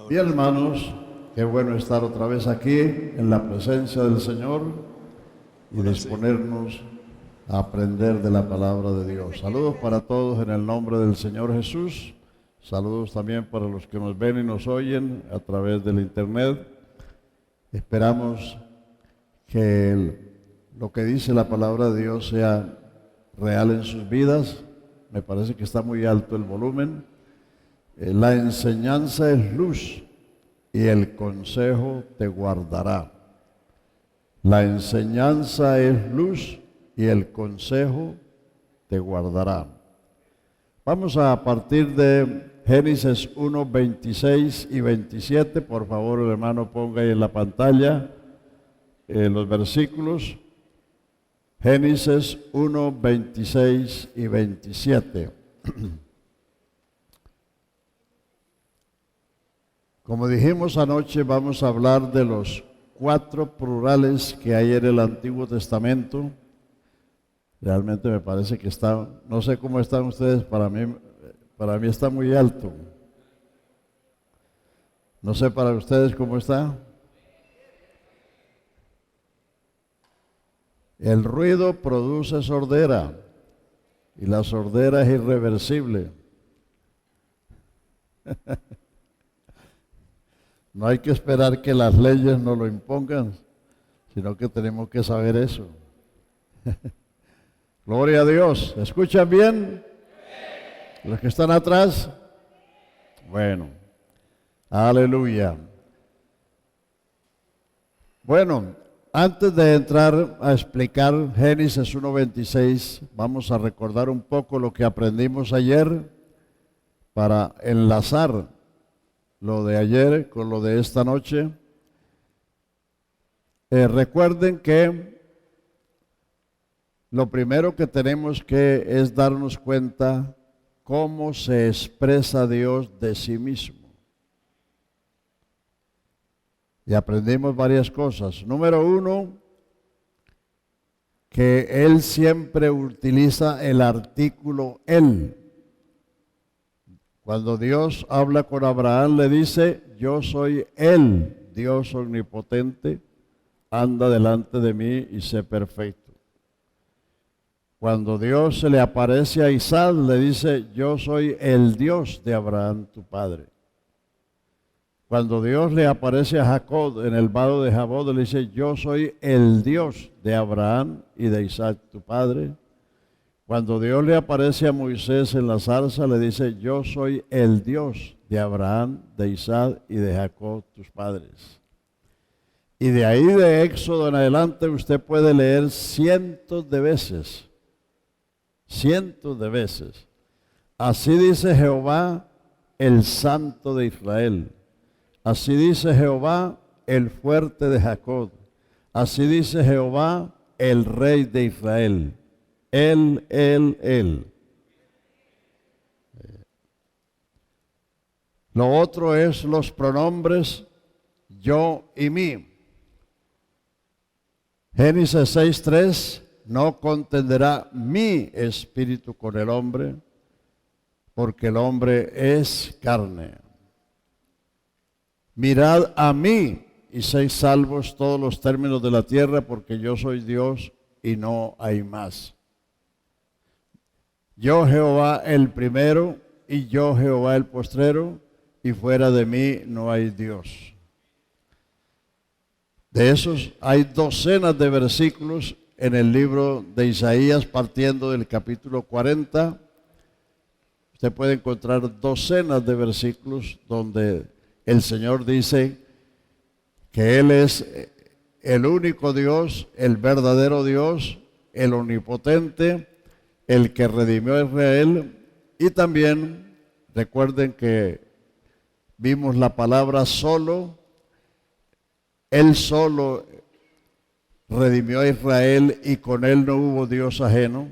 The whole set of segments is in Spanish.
Bien, hermanos, qué bueno estar otra vez aquí en la presencia del Señor y disponernos a aprender de la palabra de Dios. Saludos para todos en el nombre del Señor Jesús. Saludos también para los que nos ven y nos oyen a través del internet. Esperamos que lo que dice la palabra de Dios sea real en sus vidas. Me parece que está muy alto el volumen. La enseñanza es luz y el consejo te guardará. La enseñanza es luz y el consejo te guardará. Vamos a partir de Génesis 1, 26 y 27. Por favor, el hermano ponga ahí en la pantalla los versículos. Génesis 1, 26 y 27. Como dijimos anoche, vamos a hablar de los 4 plurales que hay en el Antiguo Testamento. Realmente me parece que está, no sé cómo están ustedes, para mí está muy alto. No sé para ustedes cómo está. El ruido produce sordera y la sordera es irreversible. No hay que esperar que las leyes nos lo impongan, sino que tenemos que saber eso. Gloria a Dios. ¿Escuchan bien? ¿Los que están atrás? Bueno, aleluya. Bueno, antes de entrar a explicar Génesis 1:26, vamos a recordar un poco lo que aprendimos ayer para enlazar lo de ayer con lo de esta noche. Recuerden que lo primero que tenemos que es darnos cuenta cómo se expresa Dios de sí mismo. Y aprendimos varias cosas. Número 1, que Él siempre utiliza el artículo Él. Cuando Dios habla con Abraham, le dice: yo soy el Dios omnipotente, anda delante de mí y sé perfecto. Cuando Dios se le aparece a Isaac, le dice: yo soy el Dios de Abraham, tu padre. Cuando Dios le aparece a Jacob en el vado de Jabón, le dice: yo soy el Dios de Abraham y de Isaac, tu padre. Cuando Dios le aparece a Moisés en la zarza, le dice: yo soy el Dios de Abraham, de Isaac y de Jacob, tus padres. Y de ahí de Éxodo en adelante usted puede leer cientos de veces. Así dice Jehová, el Santo de Israel. Así dice Jehová, el fuerte de Jacob. Así dice Jehová, el Rey de Israel. Él. Lo otro es los pronombres yo y mí. Génesis 6:3, no contenderá mi espíritu con el hombre, porque el hombre es carne. Mirad a mí y seis salvos todos los términos de la tierra, porque yo soy Dios y no hay más. Yo Jehová el primero y yo Jehová el postrero, y fuera de mí no hay Dios. De esos hay docenas de versículos en el libro de Isaías, partiendo del capítulo 40. Usted puede encontrar docenas de versículos donde el Señor dice que Él es el único Dios, el verdadero Dios, el omnipotente, el que redimió a Israel. Y también recuerden que vimos la palabra solo. Él solo redimió a Israel y con Él no hubo Dios ajeno.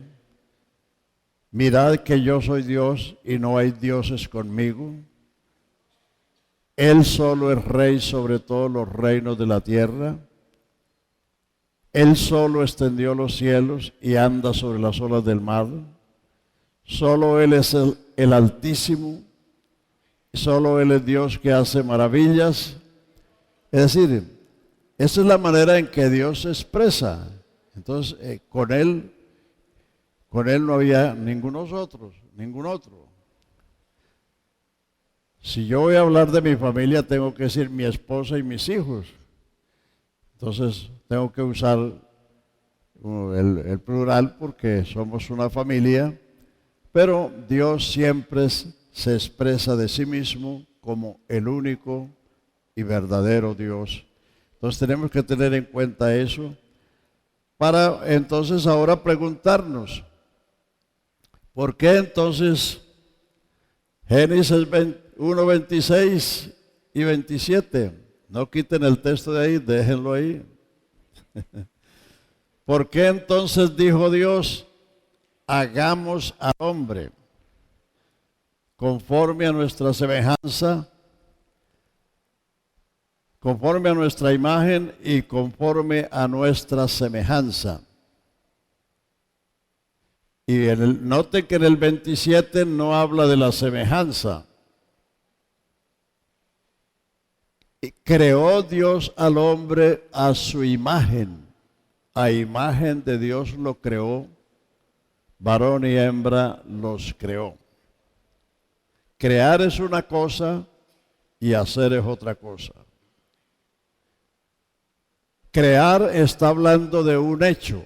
Mirad que yo soy Dios y no hay dioses conmigo. Él solo es Rey sobre todos los reinos de la tierra. Él solo extendió los cielos y anda sobre las olas del mar. Solo Él es el Altísimo Solo Él es Dios que hace maravillas. Es decir, esa es la manera en que Dios se expresa. Entonces, con Él no había ningún otro. Si yo voy a hablar de mi familia, tengo que decir mi esposa y mis hijos. Entonces, tengo que usar el plural porque somos una familia, pero Dios siempre se expresa de sí mismo como el único y verdadero Dios. Entonces tenemos que tener en cuenta eso para entonces ahora preguntarnos, ¿por qué entonces Génesis 1, 26 y 27? No quiten el texto de ahí, déjenlo ahí. ¿Por qué entonces dijo Dios, hagamos al hombre conforme a nuestra semejanza, conforme a nuestra imagen y conforme a nuestra semejanza? Y note que en el 27 no habla de la semejanza. Y creó Dios al hombre a su imagen. A imagen de Dios lo creó, varón y hembra los creó. Crear es una cosa y hacer es otra cosa. Crear está hablando de un hecho.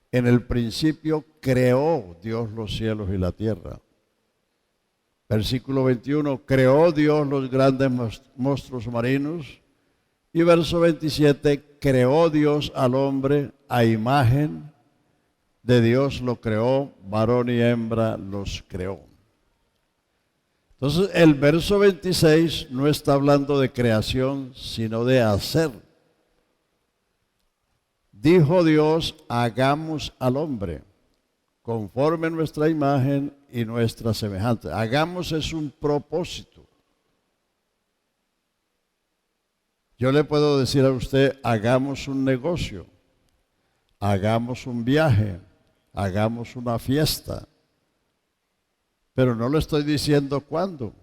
En el principio creó Dios los cielos y la tierra. Versículo 21, creó Dios los grandes monstruos marinos. Y verso 27, creó Dios al hombre a imagen de Dios lo creó, varón y hembra los creó. Entonces el verso 26 no está hablando de creación, sino de hacer. Dijo Dios, hagamos al hombre conforme a nuestra imagen y nuestra semejanza. Hagamos es un propósito. Yo le puedo decir a usted, hagamos un negocio, hagamos un viaje, hagamos una fiesta, pero no le estoy diciendo cuándo.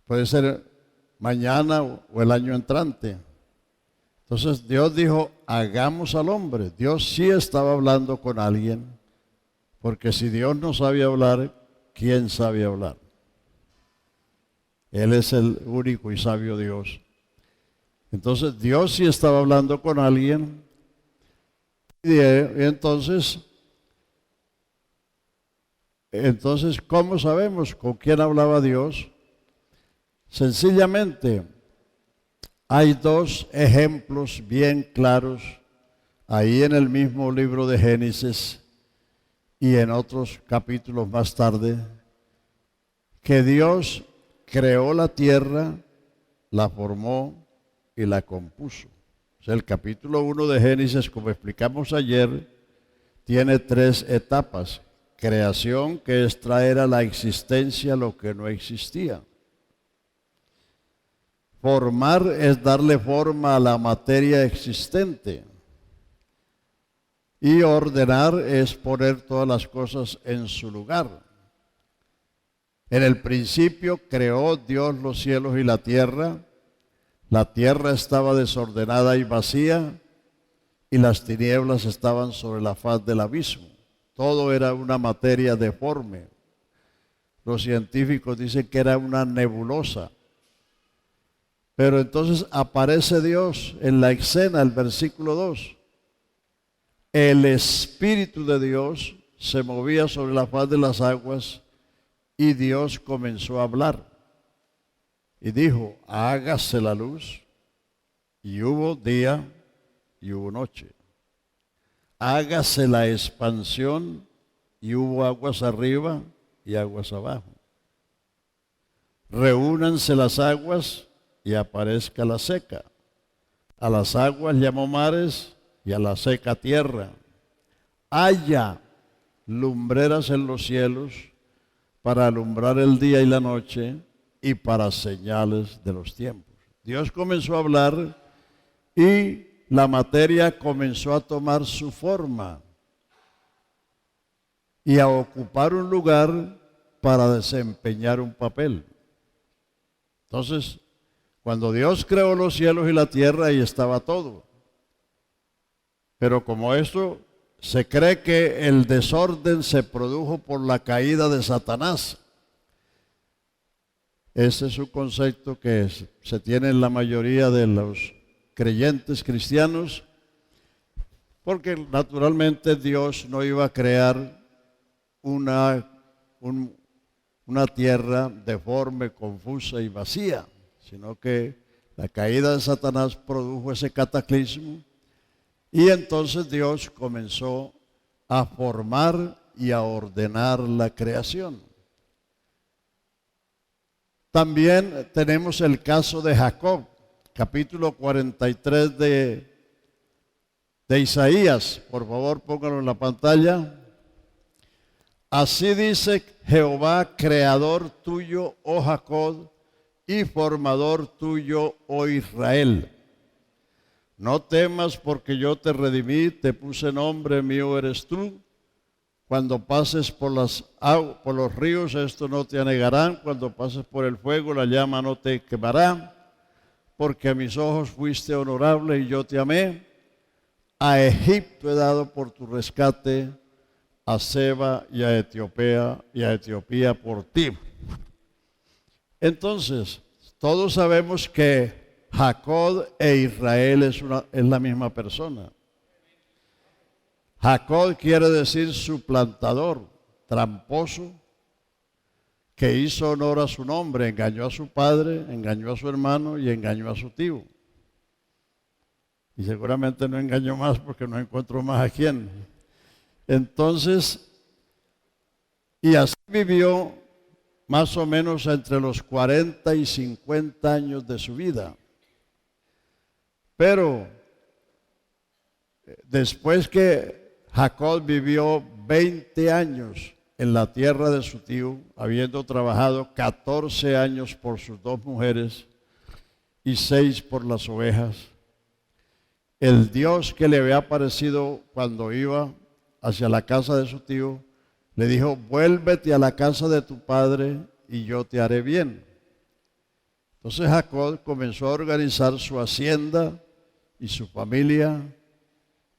Puede ser mañana o el año entrante. Entonces Dios dijo, hagamos al hombre. Dios sí estaba hablando con alguien, porque si Dios no sabía hablar, ¿quién sabe hablar? Él es el único y sabio Dios. Entonces Dios sí estaba hablando con alguien. Y entonces, ¿cómo sabemos con quién hablaba Dios? Sencillamente, hay dos ejemplos bien claros ahí en el mismo libro de Génesis y en otros capítulos más tarde, que Dios creó la tierra, la formó y la compuso. O sea, el capítulo 1 de Génesis, como explicamos ayer, tiene 3 etapas. Creación, que es traer a la existencia lo que no existía. Formar es darle forma a la materia existente. Y ordenar es poner todas las cosas en su lugar. En el principio creó Dios los cielos y la tierra. La tierra estaba desordenada y vacía, y las tinieblas estaban sobre la faz del abismo. Todo era una materia deforme. Los científicos dicen que era una nebulosa. Pero entonces aparece Dios en la escena, el versículo 2. El Espíritu de Dios se movía sobre la faz de las aguas y Dios comenzó a hablar. Y dijo, hágase la luz, y hubo día y hubo noche. Hágase la expansión, y hubo aguas arriba y aguas abajo. Reúnanse las aguas y aparezca la seca. A las aguas llamó mares y a la seca tierra. Haya lumbreras en los cielos para alumbrar el día y la noche y para señales de los tiempos. Dios comenzó a hablar y la materia comenzó a tomar su forma y a ocupar un lugar para desempeñar un papel. Entonces, cuando Dios creó los cielos y la tierra, ahí estaba todo. Pero como esto, se cree que el desorden se produjo por la caída de Satanás. Ese es un concepto que se tiene en la mayoría de los creyentes cristianos, porque naturalmente Dios no iba a crear una tierra deforme, confusa y vacía, sino que la caída de Satanás produjo ese cataclismo y entonces Dios comenzó a formar y a ordenar la creación. También tenemos el caso de Jacob, capítulo 43 de Isaías. Por favor, pónganlo en la pantalla. Así dice Jehová, creador tuyo, oh Jacob, y formador tuyo, oh Israel. No temas porque yo te redimí, te puse nombre, mío eres tú. Cuando pases por los ríos, esto no te anegarán. Cuando pases por el fuego, la llama no te quemará. Porque a mis ojos fuiste honorable y yo te amé. A Egipto he dado por tu rescate, a Seba y a Etiopía por ti. Entonces, todos sabemos que Jacob e Israel es la misma persona. Jacob quiere decir suplantador, tramposo, que hizo honor a su nombre, engañó a su padre, engañó a su hermano y engañó a su tío. Y seguramente no engañó más porque no encontró más a quién. Entonces, y así vivió más o menos entre los 40 y 50 años de su vida. Pero después que Jacob vivió 20 años en la tierra de su tío, habiendo trabajado 14 años por sus 2 mujeres y 6 por las ovejas. El Dios que le había aparecido cuando iba hacia la casa de su tío, le dijo, vuélvete a la casa de tu padre y yo te haré bien. Entonces Jacob comenzó a organizar su hacienda y su familia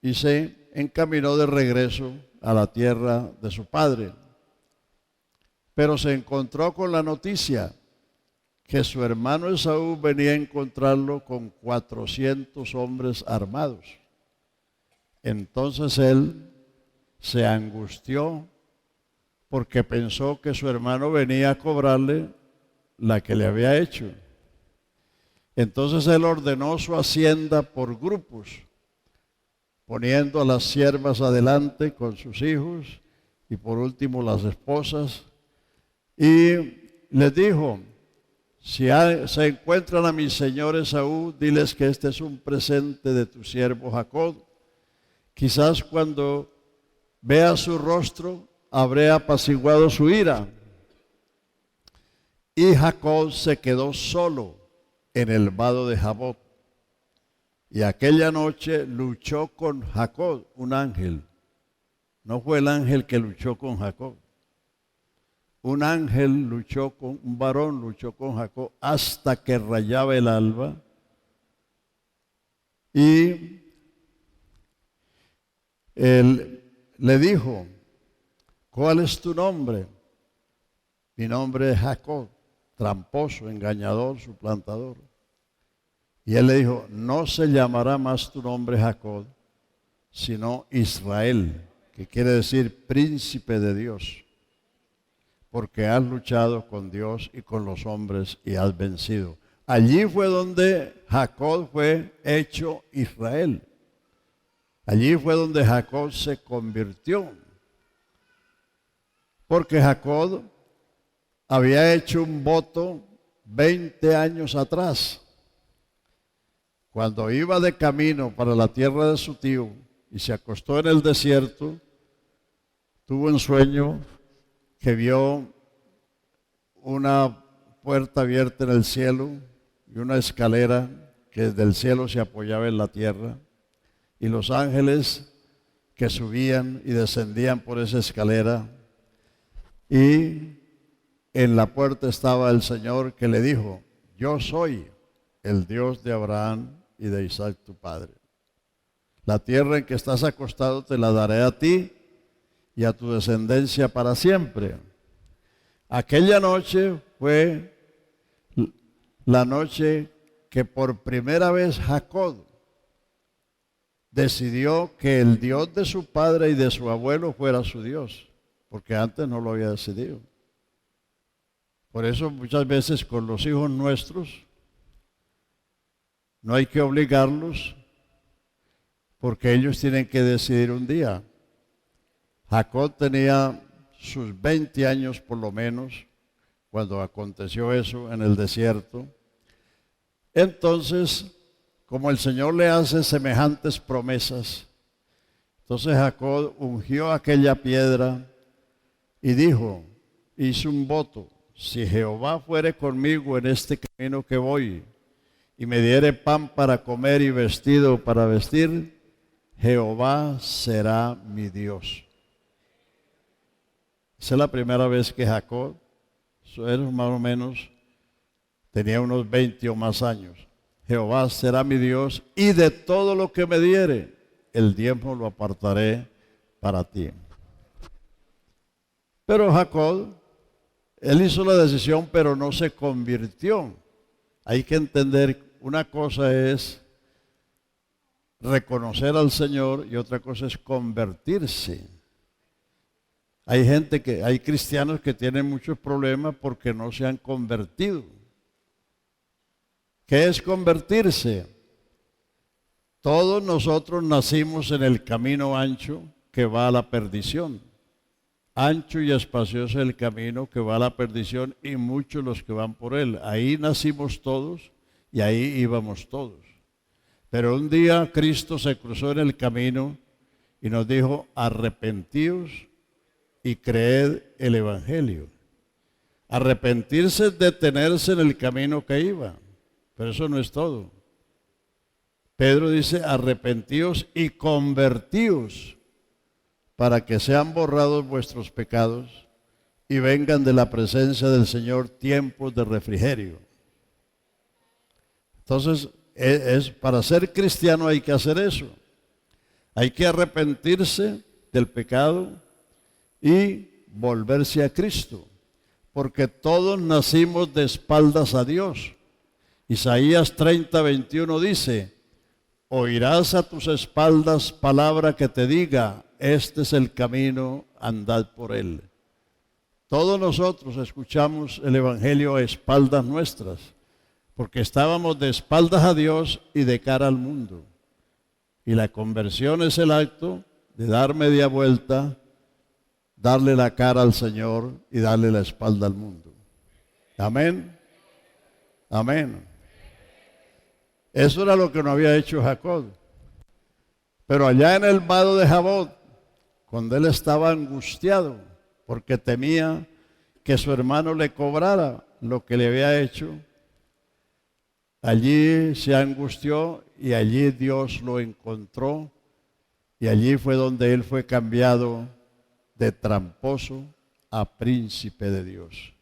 y se encaminó de regreso a la tierra de su padre. Pero se encontró con la noticia que su hermano Esaú venía a encontrarlo con 400 hombres armados. Entonces él se angustió porque pensó que su hermano venía a cobrarle la que le había hecho. Entonces él ordenó su hacienda por grupos, poniendo a las siervas adelante con sus hijos y por último las esposas. Y les dijo, si se encuentran a mi señor Esaú, diles que este es un presente de tu siervo Jacob. Quizás cuando vea su rostro, habré apaciguado su ira. Y Jacob se quedó solo en el vado de Jabot. Y aquella noche luchó con Jacob un ángel. No fue el ángel que luchó con Jacob. Un ángel un varón luchó con Jacob hasta que rayaba el alba. Y él le dijo, ¿cuál es tu nombre? Mi nombre es Jacob, tramposo, engañador, suplantador. Y él le dijo, no se llamará más tu nombre Jacob, sino Israel, que quiere decir príncipe de Dios, porque has luchado con Dios y con los hombres y has vencido. Allí fue donde Jacob fue hecho Israel. Allí fue donde Jacob se convirtió. Porque Jacob había hecho un voto 20 años atrás. Cuando iba de camino para la tierra de su tío y se acostó en el desierto, tuvo un sueño que vio una puerta abierta en el cielo y una escalera que desde el cielo se apoyaba en la tierra y los ángeles que subían y descendían por esa escalera y en la puerta estaba el Señor que le dijo: yo soy el Dios de Abraham y de Isaac tu padre. La tierra en que estás acostado te la daré a ti y a tu descendencia para siempre. Aquella noche fue la noche que por primera vez Jacob decidió que el Dios de su padre y de su abuelo fuera su Dios, porque antes no lo había decidido. Por eso muchas veces con los hijos nuestros no hay que obligarlos, porque ellos tienen que decidir un día. Jacob tenía sus 20 años por lo menos cuando aconteció eso en el desierto. Entonces, como el Señor le hace semejantes promesas, entonces Jacob ungió aquella piedra y dijo, hizo un voto: si Jehová fuere conmigo en este camino que voy y me diere pan para comer y vestido para vestir, Jehová será mi Dios. Esa es la primera vez que Jacob, eso era más o menos, tenía unos 20 o más años. Jehová será mi Dios, y de todo lo que me diere, el diezmo lo apartaré para ti. Pero Jacob, él hizo la decisión, pero no se convirtió. Hay que entender, una cosa es reconocer al Señor y otra cosa es convertirse. Hay cristianos que tienen muchos problemas porque no se han convertido. ¿Qué es convertirse? Todos nosotros nacimos en el camino ancho que va a la perdición. Ancho y espacioso es el camino que va a la perdición y muchos los que van por él. Ahí nacimos todos y ahí íbamos todos. Pero un día Cristo se cruzó en el camino y nos dijo: arrepentíos y creed el Evangelio. Arrepentirse es detenerse en el camino que iba, pero eso no es todo. Pedro dice: arrepentíos y convertíos para que sean borrados vuestros pecados y vengan de la presencia del Señor tiempos de refrigerio. Entonces, para ser cristiano hay que hacer eso. Hay que arrepentirse del pecado y volverse a Cristo, porque todos nacimos de espaldas a Dios. Isaías 30:21 dice: oirás a tus espaldas palabra que te diga, este es el camino, andad por él. Todos nosotros escuchamos el Evangelio a espaldas nuestras, porque estábamos de espaldas a Dios y de cara al mundo. Y la conversión es el acto de dar media vuelta, darle la cara al Señor y darle la espalda al mundo. Amén. Amén. Eso era lo que no había hecho Jacob. Pero allá en el vado de Jabot, cuando él estaba angustiado porque temía que su hermano le cobrara lo que le había hecho, allí se angustió y allí Dios lo encontró y allí fue donde él fue cambiado de tramposo a príncipe de Dios.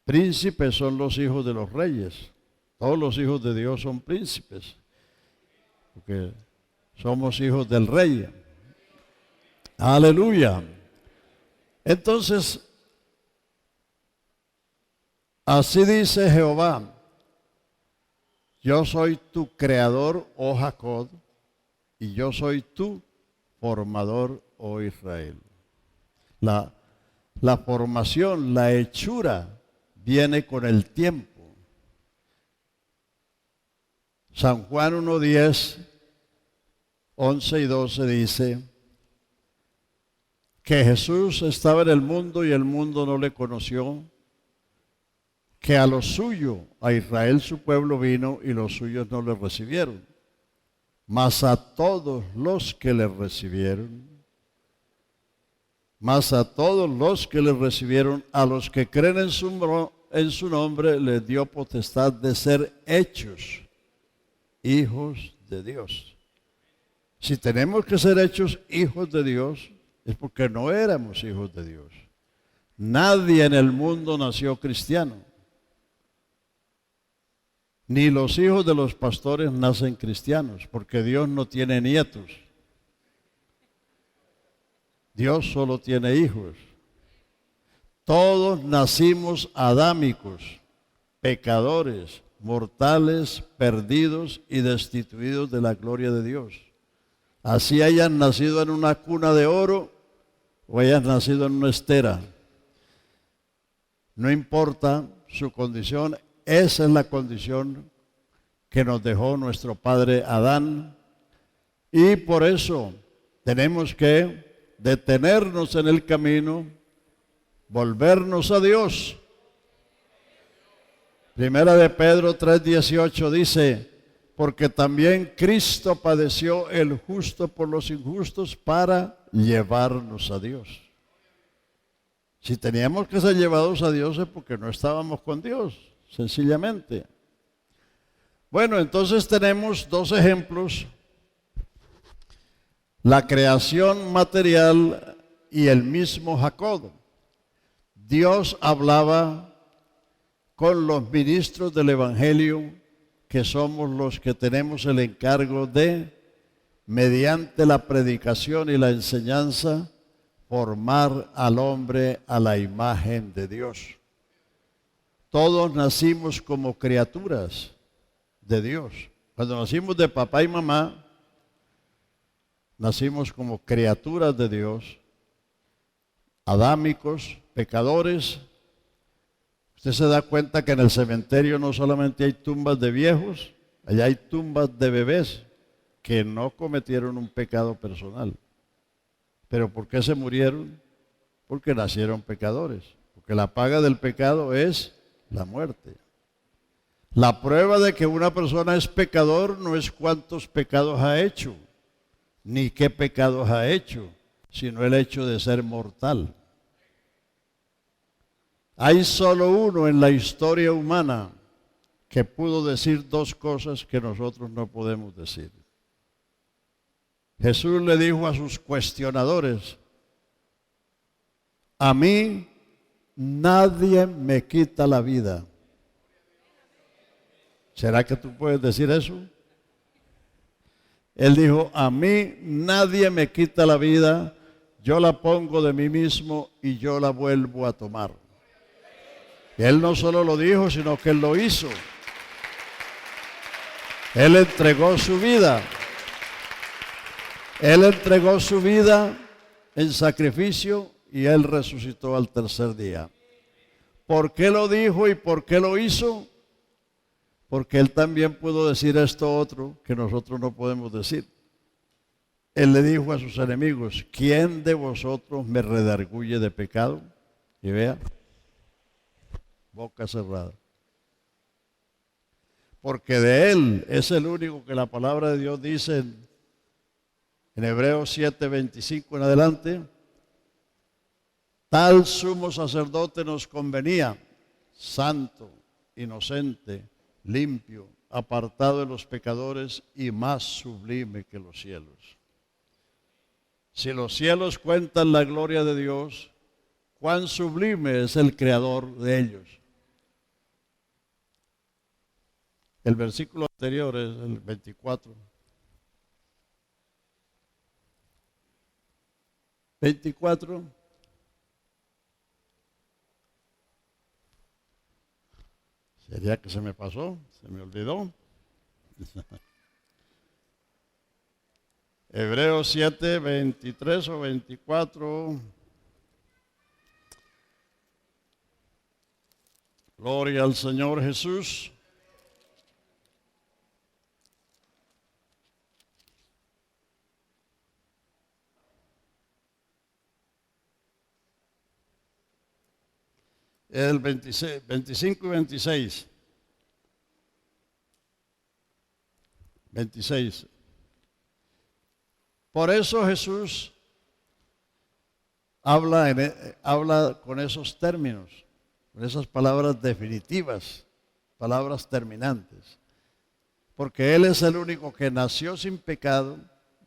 Príncipes son los hijos de los reyes. Todos los hijos de Dios son príncipes, porque somos hijos del rey. Aleluya. Entonces, así dice Jehová: yo soy tu creador, oh Jacob, y yo soy tu formador, oh Israel. La formación, la hechura, viene con el tiempo. San Juan 1:10, 11 y 12 dice que Jesús estaba en el mundo y el mundo no le conoció, que a lo suyo, a Israel su pueblo vino y los suyos no le recibieron, mas a todos los que le recibieron, a los que creen en su nombre, les dio potestad de ser hechos hijos de Dios. Si tenemos que ser hechos hijos de Dios, es porque no éramos hijos de Dios. Nadie en el mundo nació cristiano. Ni los hijos de los pastores nacen cristianos, porque Dios no tiene nietos. Dios solo tiene hijos. Todos nacimos adámicos, pecadores, mortales, perdidos y destituidos de la gloria de Dios. Así hayan nacido en una cuna de oro o hayan nacido en una estera. No importa su condición, esa es la condición que nos dejó nuestro padre Adán. Y por eso tenemos que detenernos en el camino, volvernos a Dios. Primera de Pedro 3:18 dice, porque también Cristo padeció el justo por los injustos para llevarnos a Dios. Si teníamos que ser llevados a Dios es porque no estábamos con Dios, sencillamente. Bueno, entonces tenemos dos ejemplos: la creación material y el mismo Jacob. Dios hablaba con los ministros del Evangelio, que somos los que tenemos el encargo de, mediante la predicación y la enseñanza, formar al hombre a la imagen de Dios. Todos nacimos como criaturas de Dios. Cuando nacimos de papá y mamá, nacimos como criaturas de Dios, adámicos, pecadores. Usted se da cuenta que en el cementerio no solamente hay tumbas de viejos, allá hay tumbas de bebés que no cometieron un pecado personal. ¿Pero por qué se murieron? Porque nacieron pecadores. Porque la paga del pecado es la muerte. La prueba de que una persona es pecador no es cuántos pecados ha hecho, ni qué pecados ha hecho, sino el hecho de ser mortal. Hay solo uno en la historia humana que pudo decir dos cosas que nosotros no podemos decir. Jesús le dijo a sus cuestionadores, a mí nadie me quita la vida. ¿Será que tú puedes decir eso? Él dijo, a mí nadie me quita la vida, yo la pongo de mí mismo y yo la vuelvo a tomar. Y él no solo lo dijo, sino que él lo hizo. Él entregó su vida. Él entregó su vida en sacrificio y él resucitó al tercer día. ¿Por qué lo dijo y por qué lo hizo? Porque él también pudo decir esto otro que nosotros no podemos decir. Él le dijo a sus enemigos, ¿quién de vosotros me redarguye de pecado? Y vea, boca cerrada. Porque de él es el único que la palabra de Dios dice en Hebreos 7:25 en adelante, tal sumo sacerdote nos convenía, santo, inocente, limpio, apartado de los pecadores y más sublime que los cielos. Si los cielos cuentan la gloria de Dios, cuán sublime es el creador de ellos. El versículo anterior es el 24. 24. ¿Sería que se me pasó? ¿Se me olvidó? Hebreos 7, 23 o 24. Gloria al Señor Jesús. El 26, 25 y 26. 26. Por eso Jesús habla con esos términos, con esas palabras definitivas, palabras terminantes. Porque Él es el único que nació sin pecado,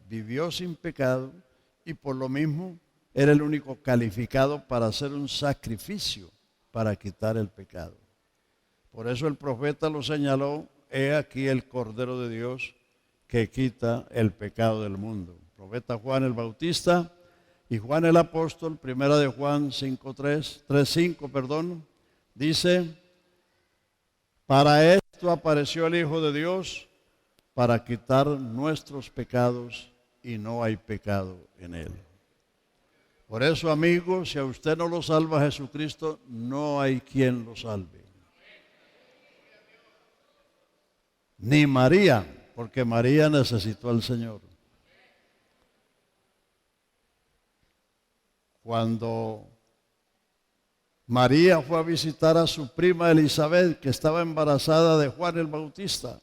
vivió sin pecado y por lo mismo era el único calificado para hacer un sacrificio para quitar el pecado. Por eso el profeta lo señaló: he aquí el Cordero de Dios que quita el pecado del mundo. El profeta Juan el Bautista y Juan el Apóstol, primera de Juan 3:5, dice: para esto apareció el Hijo de Dios, para quitar nuestros pecados, y no hay pecado en él. Por eso, amigos, si a usted no lo salva Jesucristo, no hay quien lo salve. Ni María, porque María necesitó al Señor. Cuando María fue a visitar a su prima Elizabeth, que estaba embarazada de Juan el Bautista,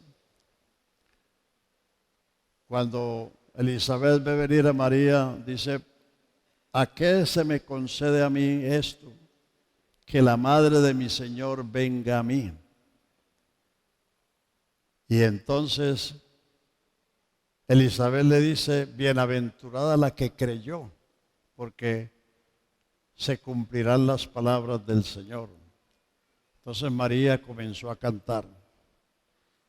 cuando Elizabeth ve venir a María, dice: ¿a qué se me concede a mí esto, que la madre de mi Señor venga a mí? Y entonces Elizabeth le dice: bienaventurada la que creyó, porque se cumplirán las palabras del Señor. Entonces María comenzó a cantar: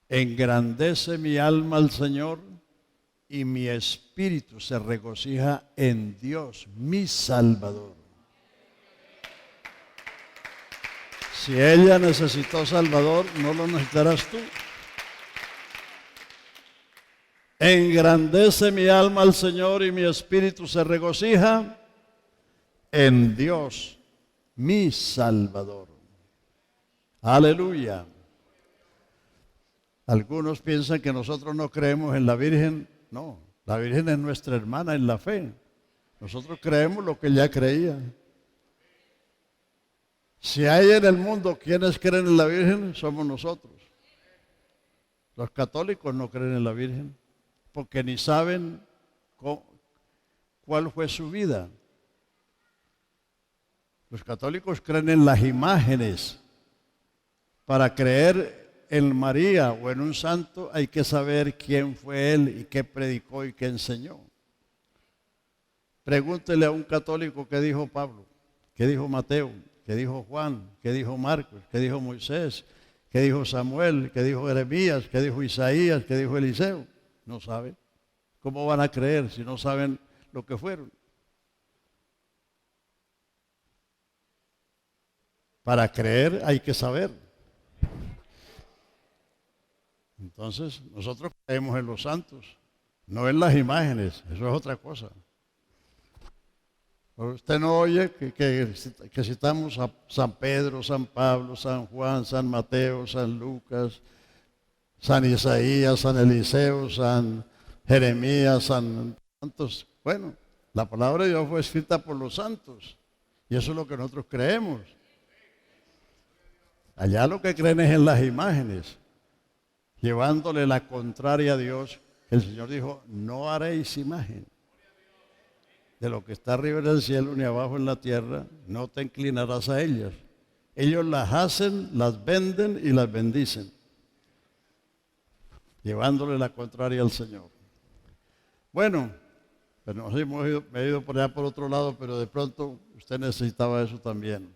engrandece mi alma al Señor, y mi espíritu se regocija en Dios, mi Salvador. Si ella necesitó Salvador, ¿no lo necesitarás tú? Engrandece mi alma al Señor, y mi espíritu se regocija en Dios, mi Salvador. Aleluya. Algunos piensan que nosotros no creemos en la Virgen. No, la Virgen es nuestra hermana en la fe. Nosotros creemos lo que ella creía. Si hay en el mundo quienes creen en la Virgen, somos nosotros. Los católicos no creen en la Virgen, porque ni saben cuál fue su vida. Los católicos creen en las imágenes. Para creer en María o en un santo hay que saber quién fue él y qué predicó y qué enseñó. Pregúntele a un católico qué dijo Pablo, qué dijo Mateo, qué dijo Juan, qué dijo Marcos, qué dijo Moisés, qué dijo Samuel, qué dijo Jeremías, qué dijo Isaías, qué dijo Eliseo. No saben. ¿Cómo van a creer si no saben lo que fueron? Para creer hay que saber. Entonces, nosotros creemos en los santos, no en las imágenes. Eso es otra cosa. Usted no oye que citamos a San Pedro, San Pablo, San Juan, San Mateo, San Lucas, San Isaías, San Eliseo, San Jeremías, San Santos. Bueno, la palabra de Dios fue escrita por los santos, y eso es lo que nosotros creemos. Allá lo que creen es en las imágenes, llevándole la contraria a Dios. El Señor dijo: no haréis imagen de lo que está arriba en el cielo ni abajo en la tierra, no te inclinarás a ellas. Ellos las hacen, las venden y las bendicen, llevándole la contraria al Señor. Bueno, pues me he ido por allá por otro lado, pero de pronto usted necesitaba eso también.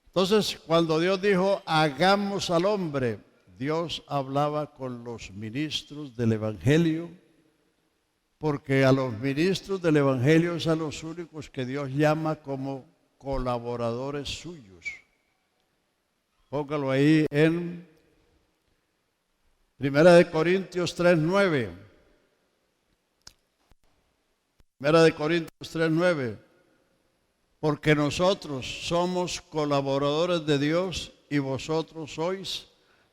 Entonces, cuando Dios dijo: hagamos al hombre, Dios hablaba con los ministros del Evangelio, porque a los ministros del Evangelio es a los únicos que Dios llama como colaboradores suyos. Póngalo ahí en 1 Corintios 3:9. 1 Corintios 3:9. Porque nosotros somos colaboradores de Dios y vosotros sois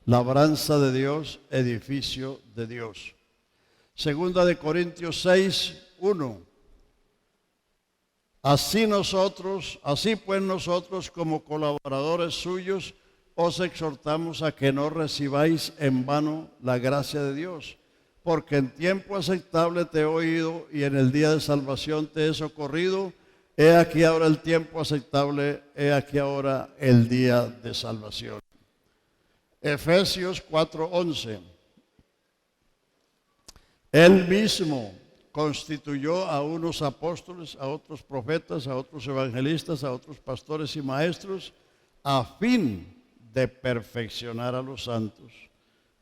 labranza de Dios, edificio de Dios. Segunda de Corintios 6:1. Así pues nosotros como colaboradores suyos os exhortamos a que no recibáis en vano la gracia de Dios, porque en tiempo aceptable te he oído y en el día de salvación te he socorrido. He aquí ahora el tiempo aceptable, he aquí ahora el día de salvación. Efesios 4:11. Él mismo constituyó a unos apóstoles, a otros profetas, a otros evangelistas, a otros pastores y maestros, a fin de perfeccionar a los santos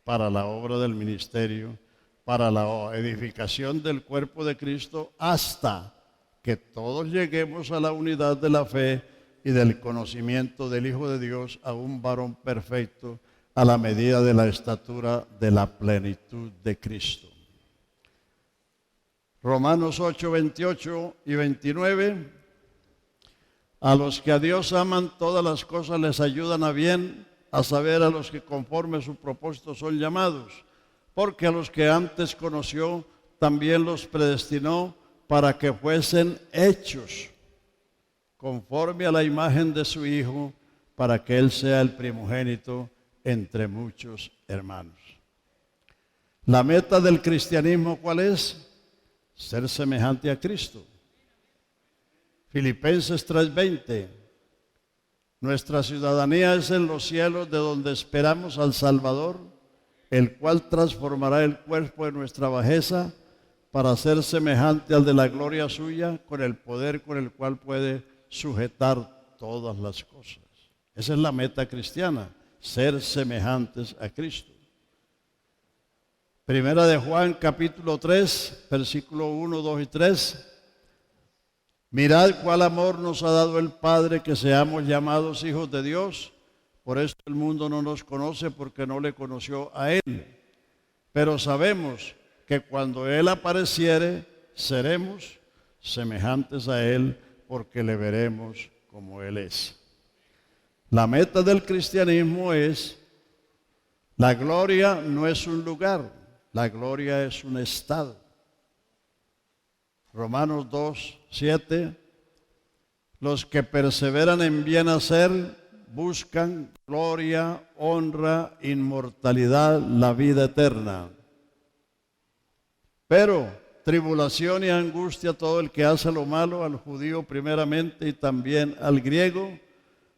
para la obra del ministerio, para la edificación del cuerpo de Cristo, hasta que todos lleguemos a la unidad de la fe y del conocimiento del Hijo de Dios, a un varón perfecto, a la medida de la estatura de la plenitud de Cristo. Romanos 8, 28 y 29. A los que a Dios aman, todas las cosas les ayudan a bien, a saber, a los que conforme a su propósito son llamados. Porque a los que antes conoció, también los predestinó para que fuesen hechos conforme a la imagen de su Hijo, para que Él sea el primogénito entre muchos hermanos. La meta del cristianismo, ¿cuál es? Ser semejante a Cristo. Filipenses 3:20. Nuestra ciudadanía es en los cielos, de donde esperamos al Salvador, el cual transformará el cuerpo de nuestra bajeza para ser semejante al de la gloria suya, con el poder con el cual puede sujetar todas las cosas. Esa es la meta cristiana, ser semejantes a Cristo. Primera de Juan, capítulo 3, versículo 1, 2 y 3. Mirad cuál amor nos ha dado el Padre, que seamos llamados hijos de Dios. Por esto el mundo no nos conoce, porque no le conoció a Él. Pero sabemos que cuando Él apareciere, seremos semejantes a Él, porque le veremos como Él es. La meta del cristianismo es, la gloria no es un lugar, la gloria es un estado. Romanos 2, 7. Los que perseveran en bien hacer buscan gloria, honra, inmortalidad, la vida eterna. Pero tribulación y angustia todo el que hace lo malo, al judío primeramente y también al griego,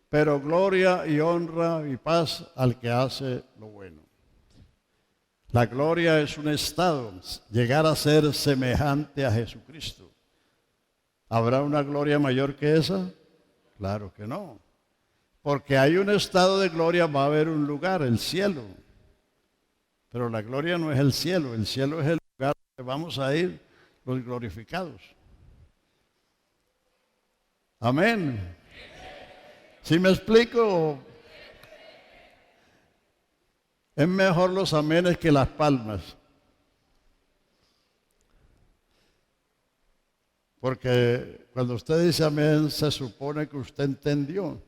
pero gloria y honra y paz al que hace lo bueno. La gloria es un estado, llegar a ser semejante a Jesucristo. ¿Habrá una gloria mayor que esa? Claro que no. Porque hay un estado de gloria, va a haber un lugar, el cielo. Pero la gloria no es el cielo es el lugar donde vamos a ir los glorificados. Amén. ¿Sí me explico? Es mejor los amenes que las palmas. Porque cuando usted dice amén, se supone que usted entendió.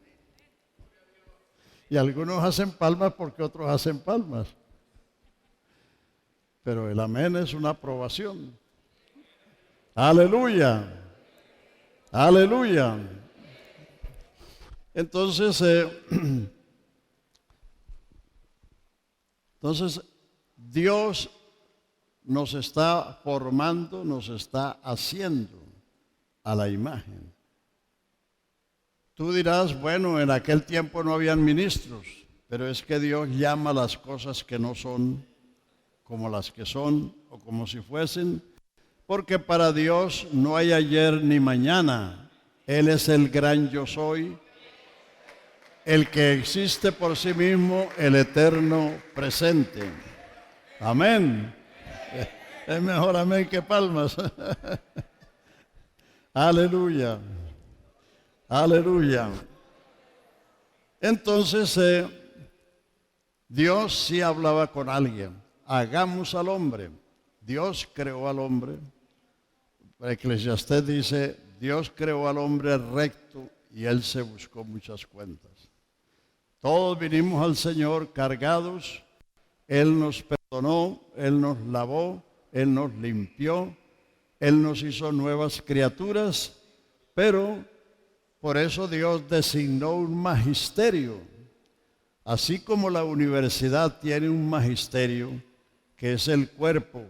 Y algunos hacen palmas porque otros hacen palmas. Pero el amén es una aprobación. Aleluya. Aleluya. Entonces, Dios nos está formando, nos está haciendo a la imagen. Tú dirás, bueno, en aquel tiempo no habían ministros, pero es que Dios llama las cosas que no son como las que son o como si fuesen, porque para Dios no hay ayer ni mañana. Él es el gran yo soy, el que existe por sí mismo, el eterno presente. Amén. Es mejor amén que palmas. Aleluya. Aleluya. Entonces, Dios sí hablaba con alguien. Hagamos al hombre. Dios creó al hombre. Eclesiastés dice, Dios creó al hombre recto y él se buscó muchas cuentas. Todos vinimos al Señor cargados. Él nos perdonó, Él nos lavó, Él nos limpió, Él nos hizo nuevas criaturas, pero por eso Dios designó un magisterio. Así como la universidad tiene un magisterio, que es el cuerpo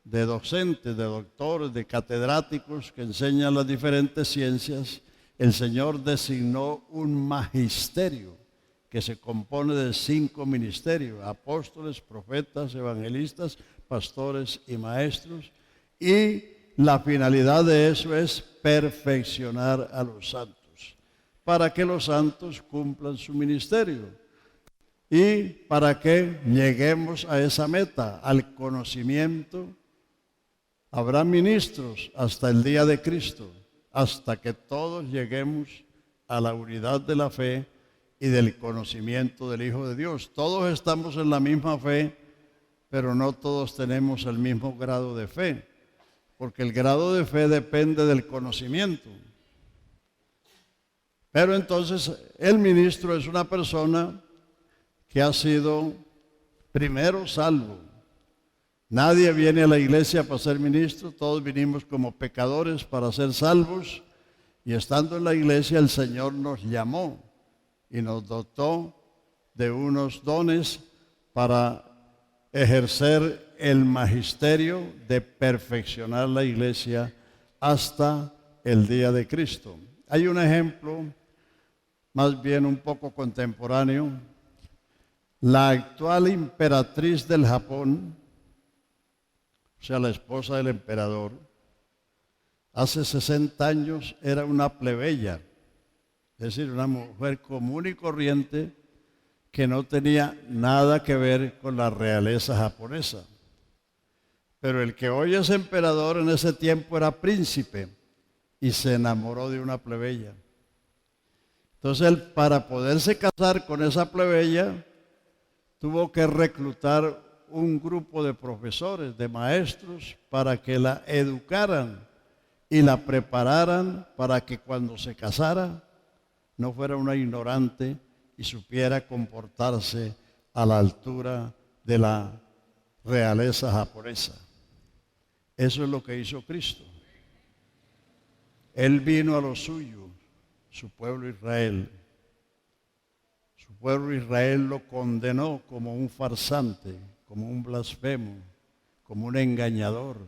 de docentes, de doctores, de catedráticos que enseñan las diferentes ciencias, el Señor designó un magisterio que se compone de 5 ministerios: apóstoles, profetas, evangelistas, pastores y maestros. Y la finalidad de eso es perfeccionar a los santos, para que los santos cumplan su ministerio y para que lleguemos a esa meta, al conocimiento. Habrá ministros hasta el día de Cristo, hasta que todos lleguemos a la unidad de la fe y del conocimiento del Hijo de Dios. Todos estamos en la misma fe, pero no todos tenemos el mismo grado de fe, porque el grado de fe depende del conocimiento. Pero entonces el ministro es una persona que ha sido primero salvo. Nadie viene a la iglesia para ser ministro, todos vinimos como pecadores para ser salvos, y estando en la iglesia el Señor nos llamó y nos dotó de unos dones para ejercer el magisterio de perfeccionar la iglesia hasta el día de Cristo. Hay un ejemplo más bien un poco contemporáneo. La actual emperatriz del Japón, o sea, la esposa del emperador, hace 60 años era una plebeya, es decir, una mujer común y corriente que no tenía nada que ver con la realeza japonesa. Pero el que hoy es emperador en ese tiempo era príncipe y se enamoró de una plebeya. Entonces él, para poderse casar con esa plebeya, tuvo que reclutar un grupo de profesores, de maestros, para que la educaran y la prepararan para que cuando se casara no fuera una ignorante y supiera comportarse a la altura de la realeza japonesa. Eso es lo que hizo Cristo. Él vino a lo suyo, su pueblo Israel. Su pueblo Israel lo condenó como un farsante, como un blasfemo, como un engañador.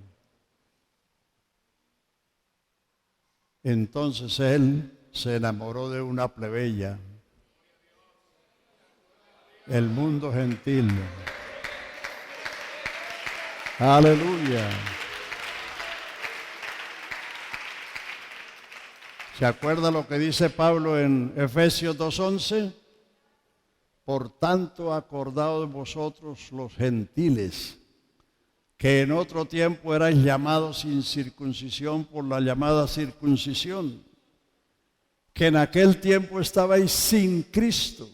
Entonces él se enamoró de una plebeya, el mundo gentil. Aleluya. ¿Se acuerda lo que dice Pablo en Efesios 2:11? Por tanto, acordado de vosotros los gentiles, que en otro tiempo erais llamados sin circuncisión por la llamada circuncisión, que en aquel tiempo estabais sin Cristo,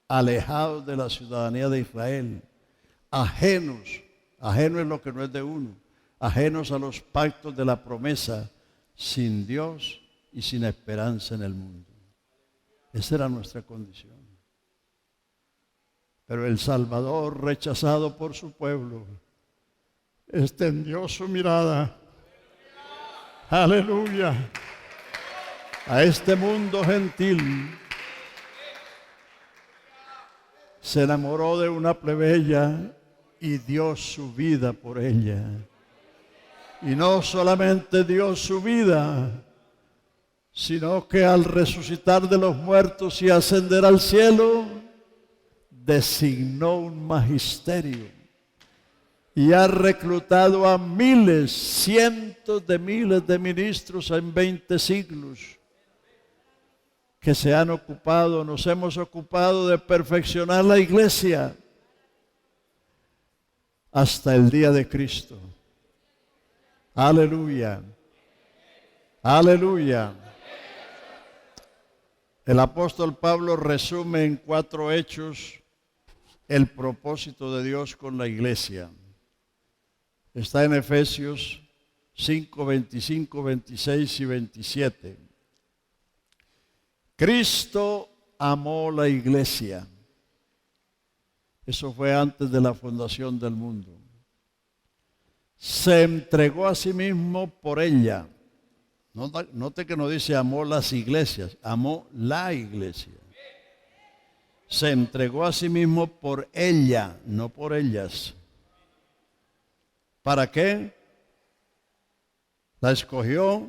alejados de la ciudadanía de Israel, ajenos es lo que no es de uno, ajenos a los pactos de la promesa, sin Dios y sin esperanza en el mundo. Esa era nuestra condición. Pero el Salvador, rechazado por su pueblo, extendió su mirada, aleluya, a este mundo gentil. Se enamoró de una plebeya y dio su vida por ella. Y no solamente dio su vida, sino que al resucitar de los muertos y ascender al cielo, designó un magisterio y ha reclutado a miles, cientos de miles de ministros en 20 siglos que se han ocupado, nos hemos ocupado de perfeccionar la iglesia hasta el día de Cristo. Aleluya, aleluya. El apóstol Pablo resume en 4 hechos el propósito de Dios con la iglesia. Está en Efesios 5, 25, 26 y 27. Cristo amó la iglesia. Eso fue antes de la fundación del mundo. Se entregó a sí mismo por ella. Note que no dice amó las iglesias, amó la iglesia. Se entregó a sí mismo por ella, no por ellas. ¿Para qué? La escogió,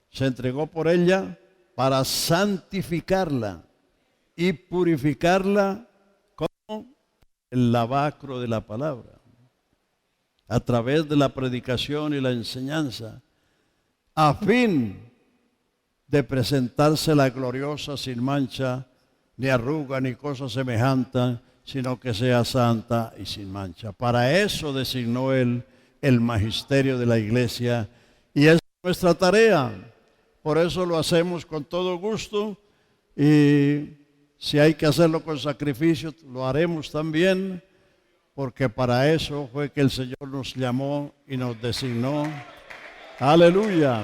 se entregó por ella para santificarla y purificarla como el lavacro de la palabra. a través de la predicación y la enseñanza, a fin de presentarse la gloriosa sin mancha, ni arruga, ni cosa semejante, sino que sea santa y sin mancha. Para eso designó Él el magisterio de la iglesia, y esa es nuestra tarea. Por eso lo hacemos con todo gusto, y si hay que hacerlo con sacrificio, lo haremos también, porque para eso fue que el Señor nos llamó y nos designó. Aleluya.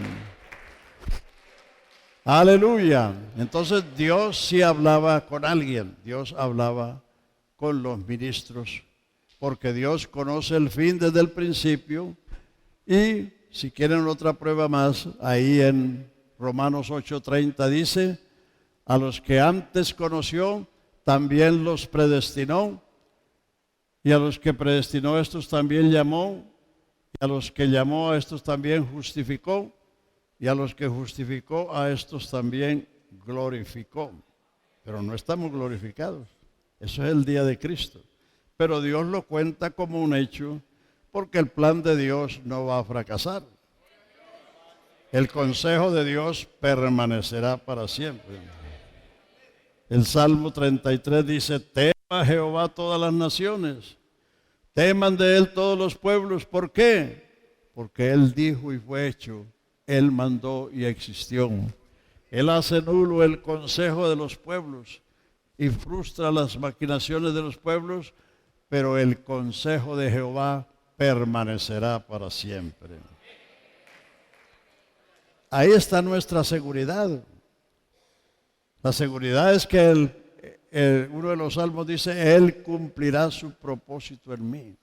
Aleluya. Entonces Dios sí hablaba con alguien. Dios hablaba con los ministros, porque Dios conoce el fin desde el principio. Y si quieren otra prueba más, ahí en Romanos 8:30 dice: a los que antes conoció, también los predestinó, y a los que predestinó, estos también llamó, y a los que llamó, a estos también justificó, y a los que justificó, a estos también glorificó. Pero no estamos glorificados. Eso es el día de Cristo. Pero Dios lo cuenta como un hecho, porque el plan de Dios no va a fracasar. El consejo de Dios permanecerá para siempre. El Salmo 33 dice: tema a Jehová todas las naciones, teman de Él todos los pueblos. ¿Por qué? Porque Él dijo y fue hecho. Él mandó y existió. Él hace nulo el consejo de los pueblos y frustra las maquinaciones de los pueblos, pero el consejo de Jehová permanecerá para siempre. Ahí está nuestra seguridad. La seguridad es que uno de los salmos dice: Él cumplirá su propósito en mí.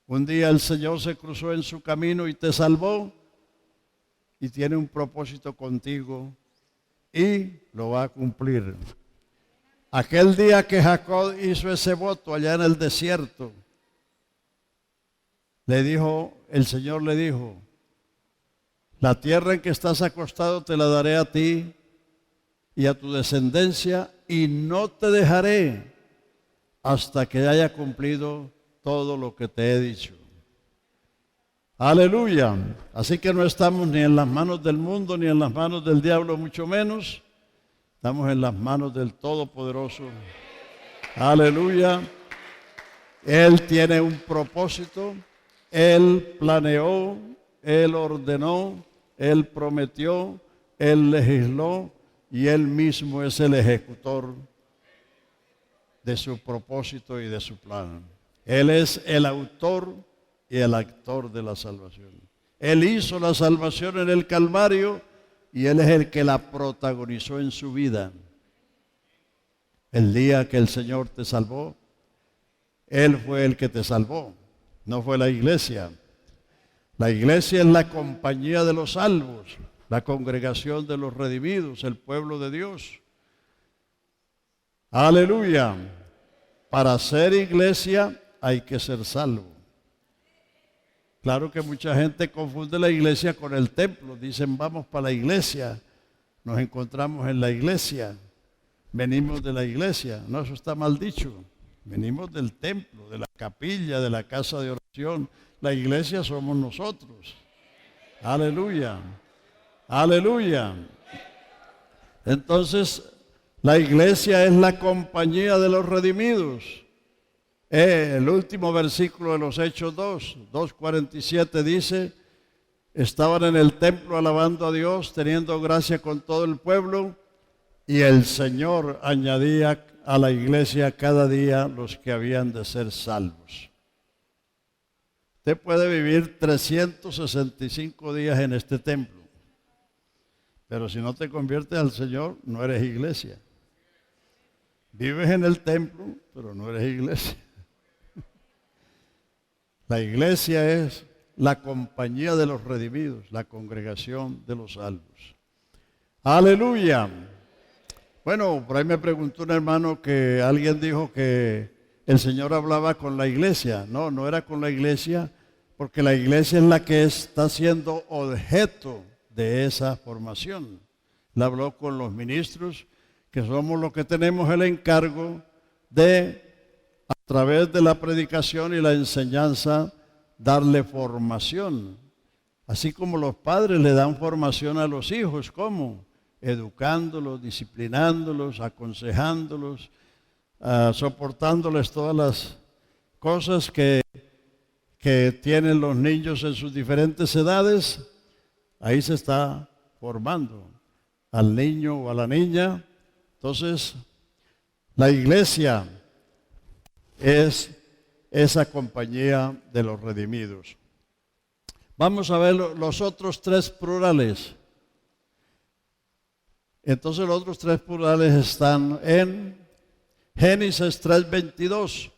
Un día el Señor se cruzó en su camino y te salvó, y tiene un propósito contigo y lo va a cumplir. Aquel día que Jacob hizo ese voto allá en el desierto, el Señor le dijo: la tierra en que estás acostado te la daré a ti y a tu descendencia, y no te dejaré hasta que haya cumplido todo lo que te he dicho. Aleluya. Así que no estamos ni en las manos del mundo, ni en las manos del diablo, mucho menos. Estamos en las manos del Todopoderoso. Aleluya. Él tiene un propósito. Él planeó, Él ordenó, Él prometió, Él legisló, y Él mismo es el ejecutor de su propósito y de su plan. Él es el autor y el actor de la salvación. Él hizo la salvación en el Calvario y Él es el que la protagonizó en su vida. El día que el Señor te salvó, Él fue el que te salvó, no fue la iglesia. La iglesia es la compañía de los salvos, la congregación de los redimidos, el pueblo de Dios. Aleluya. Para ser iglesia hay que ser salvo. Claro que mucha gente confunde la iglesia con el templo. Dicen: vamos para la iglesia, nos encontramos en la iglesia, venimos de la iglesia. No, eso está mal dicho. Venimos del templo, de la capilla, de la casa de oración. La iglesia somos nosotros. Aleluya. Aleluya. Entonces, la iglesia es la compañía de los redimidos. El último versículo de los Hechos 2:47 dice: estaban en el templo alabando a Dios, teniendo gracia con todo el pueblo, y el Señor añadía a la iglesia cada día los que habían de ser salvos. Usted puede vivir 365 días en este templo, pero si no te conviertes al Señor, no eres iglesia. Vives en el templo, pero no eres iglesia. La iglesia es la compañía de los redimidos, la congregación de los salvos. Aleluya. Bueno, por ahí me preguntó un hermano que alguien dijo que el Señor hablaba con la iglesia. No, no era con la iglesia, porque la iglesia es la que está siendo objeto de esa formación. Él habló con los ministros, que somos los que tenemos el encargo de a través de la predicación y la enseñanza, darle formación. Así como los padres le dan formación a los hijos, ¿cómo? Educándolos, disciplinándolos, aconsejándolos, soportándoles todas las cosas que tienen los niños en sus diferentes edades. Ahí se está formando al niño o a la niña. Entonces, la iglesia es esa compañía de los redimidos. Vamos a ver los otros tres plurales. Entonces los otros tres plurales están en Génesis 3:22.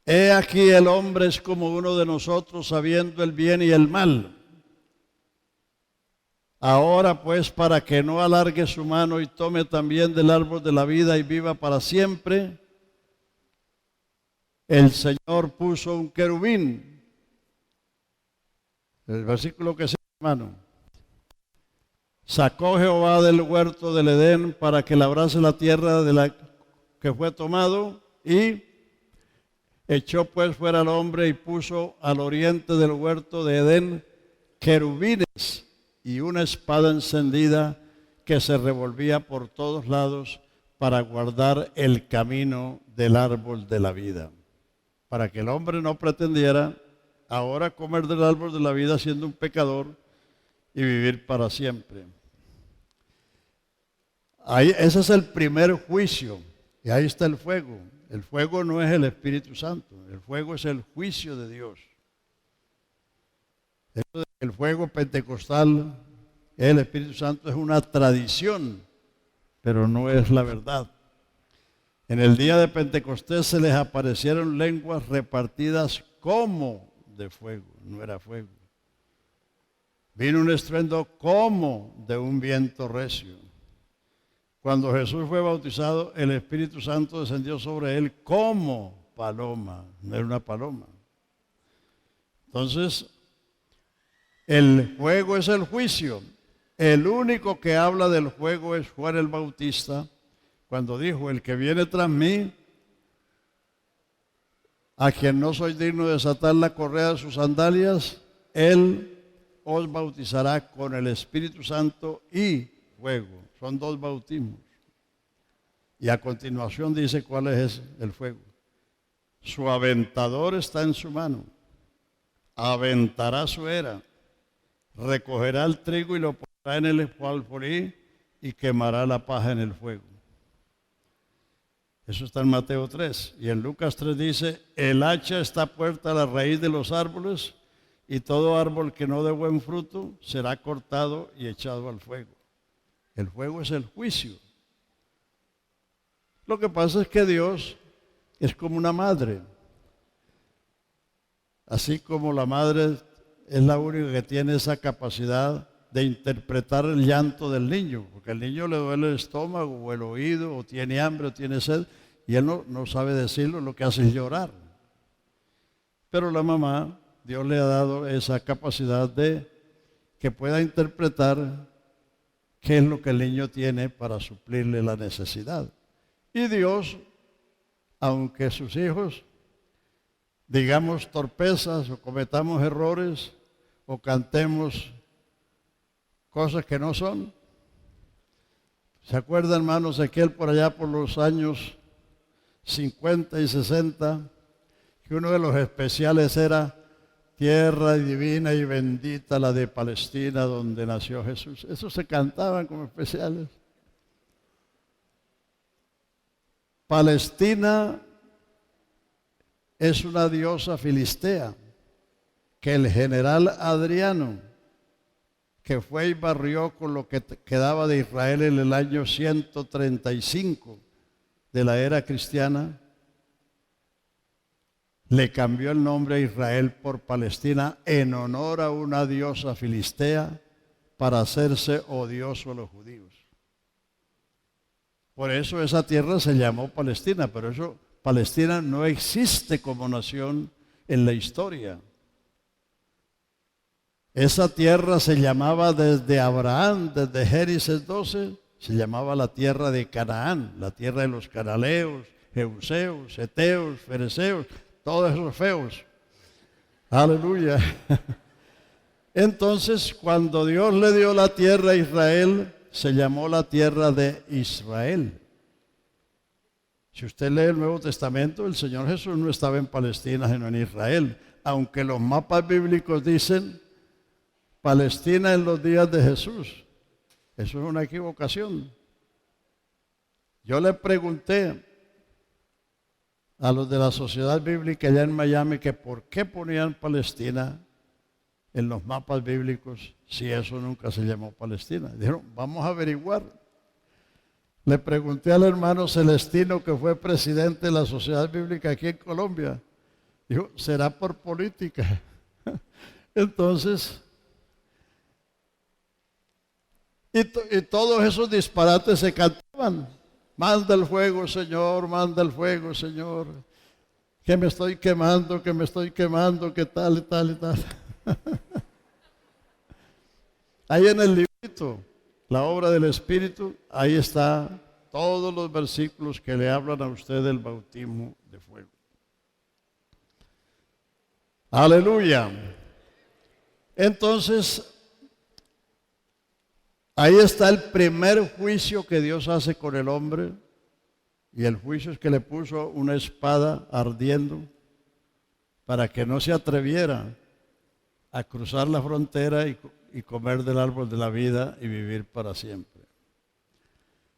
He aquí el hombre es como uno de nosotros, sabiendo el bien y el mal. Ahora pues, para que no alargue su mano y tome también del árbol de la vida y viva para siempre, el Señor puso un querubín. El versículo que sigue, hermano. Sacó Jehová del huerto del Edén para que labrase la tierra de la que fue tomado, y echó pues fuera al hombre y puso al oriente del huerto de Edén querubines y una espada encendida que se revolvía por todos lados para guardar el camino del árbol de la vida, para que el hombre no pretendiera ahora comer del árbol de la vida siendo un pecador y vivir para siempre. Ahí, ese es el primer juicio, y ahí está el fuego. El fuego no es el Espíritu Santo, el fuego es el juicio de Dios. El fuego pentecostal, el Espíritu Santo, es una tradición, pero no es la verdad. En el día de Pentecostés se les aparecieron lenguas repartidas como de fuego, no era fuego. Vino un estruendo como de un viento recio. Cuando Jesús fue bautizado, el Espíritu Santo descendió sobre él como paloma, no era una paloma. Entonces, el fuego es el juicio. El único que habla del fuego es Juan el Bautista, cuando dijo: el que viene tras mí, a quien no soy digno de desatar la correa de sus sandalias, él os bautizará con el Espíritu Santo y fuego. Son dos bautismos. Y a continuación dice cuál es el fuego. Su aventador está en su mano. Aventará su era. Recogerá el trigo y lo pondrá en el alfolí y quemará la paja en el fuego. Eso está en Mateo 3. Y en Lucas 3 dice: el hacha está puesta a la raíz de los árboles, y todo árbol que no dé buen fruto será cortado y echado al fuego. El fuego es el juicio. Lo que pasa es que Dios es como una madre. Así como la madre es la única que tiene esa capacidad de interpretar el llanto del niño, porque al niño le duele el estómago o el oído, o tiene hambre o tiene sed, y él no sabe decirlo, lo que hace es llorar. Pero la mamá, Dios le ha dado esa capacidad de que pueda interpretar qué es lo que el niño tiene para suplirle la necesidad. Y Dios, aunque sus hijos digamos torpezas o cometamos errores o cantemos cosas que no son, ¿se acuerdan, hermanos, Ezequiel por allá por los años 50 y 60, que uno de los especiales era tierra divina y bendita la de Palestina donde nació Jesús? Eso se cantaban como especiales. Palestina es una diosa filistea que el general Adriano, que fue y barrió con lo que quedaba de Israel en el año 135 de la era cristiana, le cambió el nombre a Israel por Palestina en honor a una diosa filistea para hacerse odioso a los judíos. Por eso esa tierra se llamó Palestina, pero eso, Palestina no existe como nación en la historia. Esa tierra se llamaba desde Abraham, desde Génesis 12, se llamaba la tierra de Canaán, la tierra de los cananeos, jebuseos, heteos, fereceos, todos esos feos. Aleluya. Entonces, cuando Dios le dio la tierra a Israel, se llamó la tierra de Israel. Si usted lee el Nuevo Testamento, el Señor Jesús no estaba en Palestina, sino en Israel. Aunque los mapas bíblicos dicen Palestina en los días de Jesús. Eso es una equivocación. Yo le pregunté a los de la Sociedad Bíblica allá en Miami que por qué ponían Palestina en los mapas bíblicos si eso nunca se llamó Palestina. Dijeron, vamos a averiguar. Le pregunté al hermano Celestino, que fue presidente de la Sociedad Bíblica aquí en Colombia. Dijo, será por política. Entonces, y todos esos disparates se cantaban. Manda el fuego, Señor, manda el fuego, Señor. Que me estoy quemando, que tal y tal y tal. Ahí en el librito, la obra del Espíritu, ahí está todos los versículos que le hablan a usted del bautismo de fuego. Aleluya. Entonces, ahí está el primer juicio que Dios hace con el hombre, y el juicio es que le puso una espada ardiendo para que no se atreviera a cruzar la frontera y comer del árbol de la vida y vivir para siempre.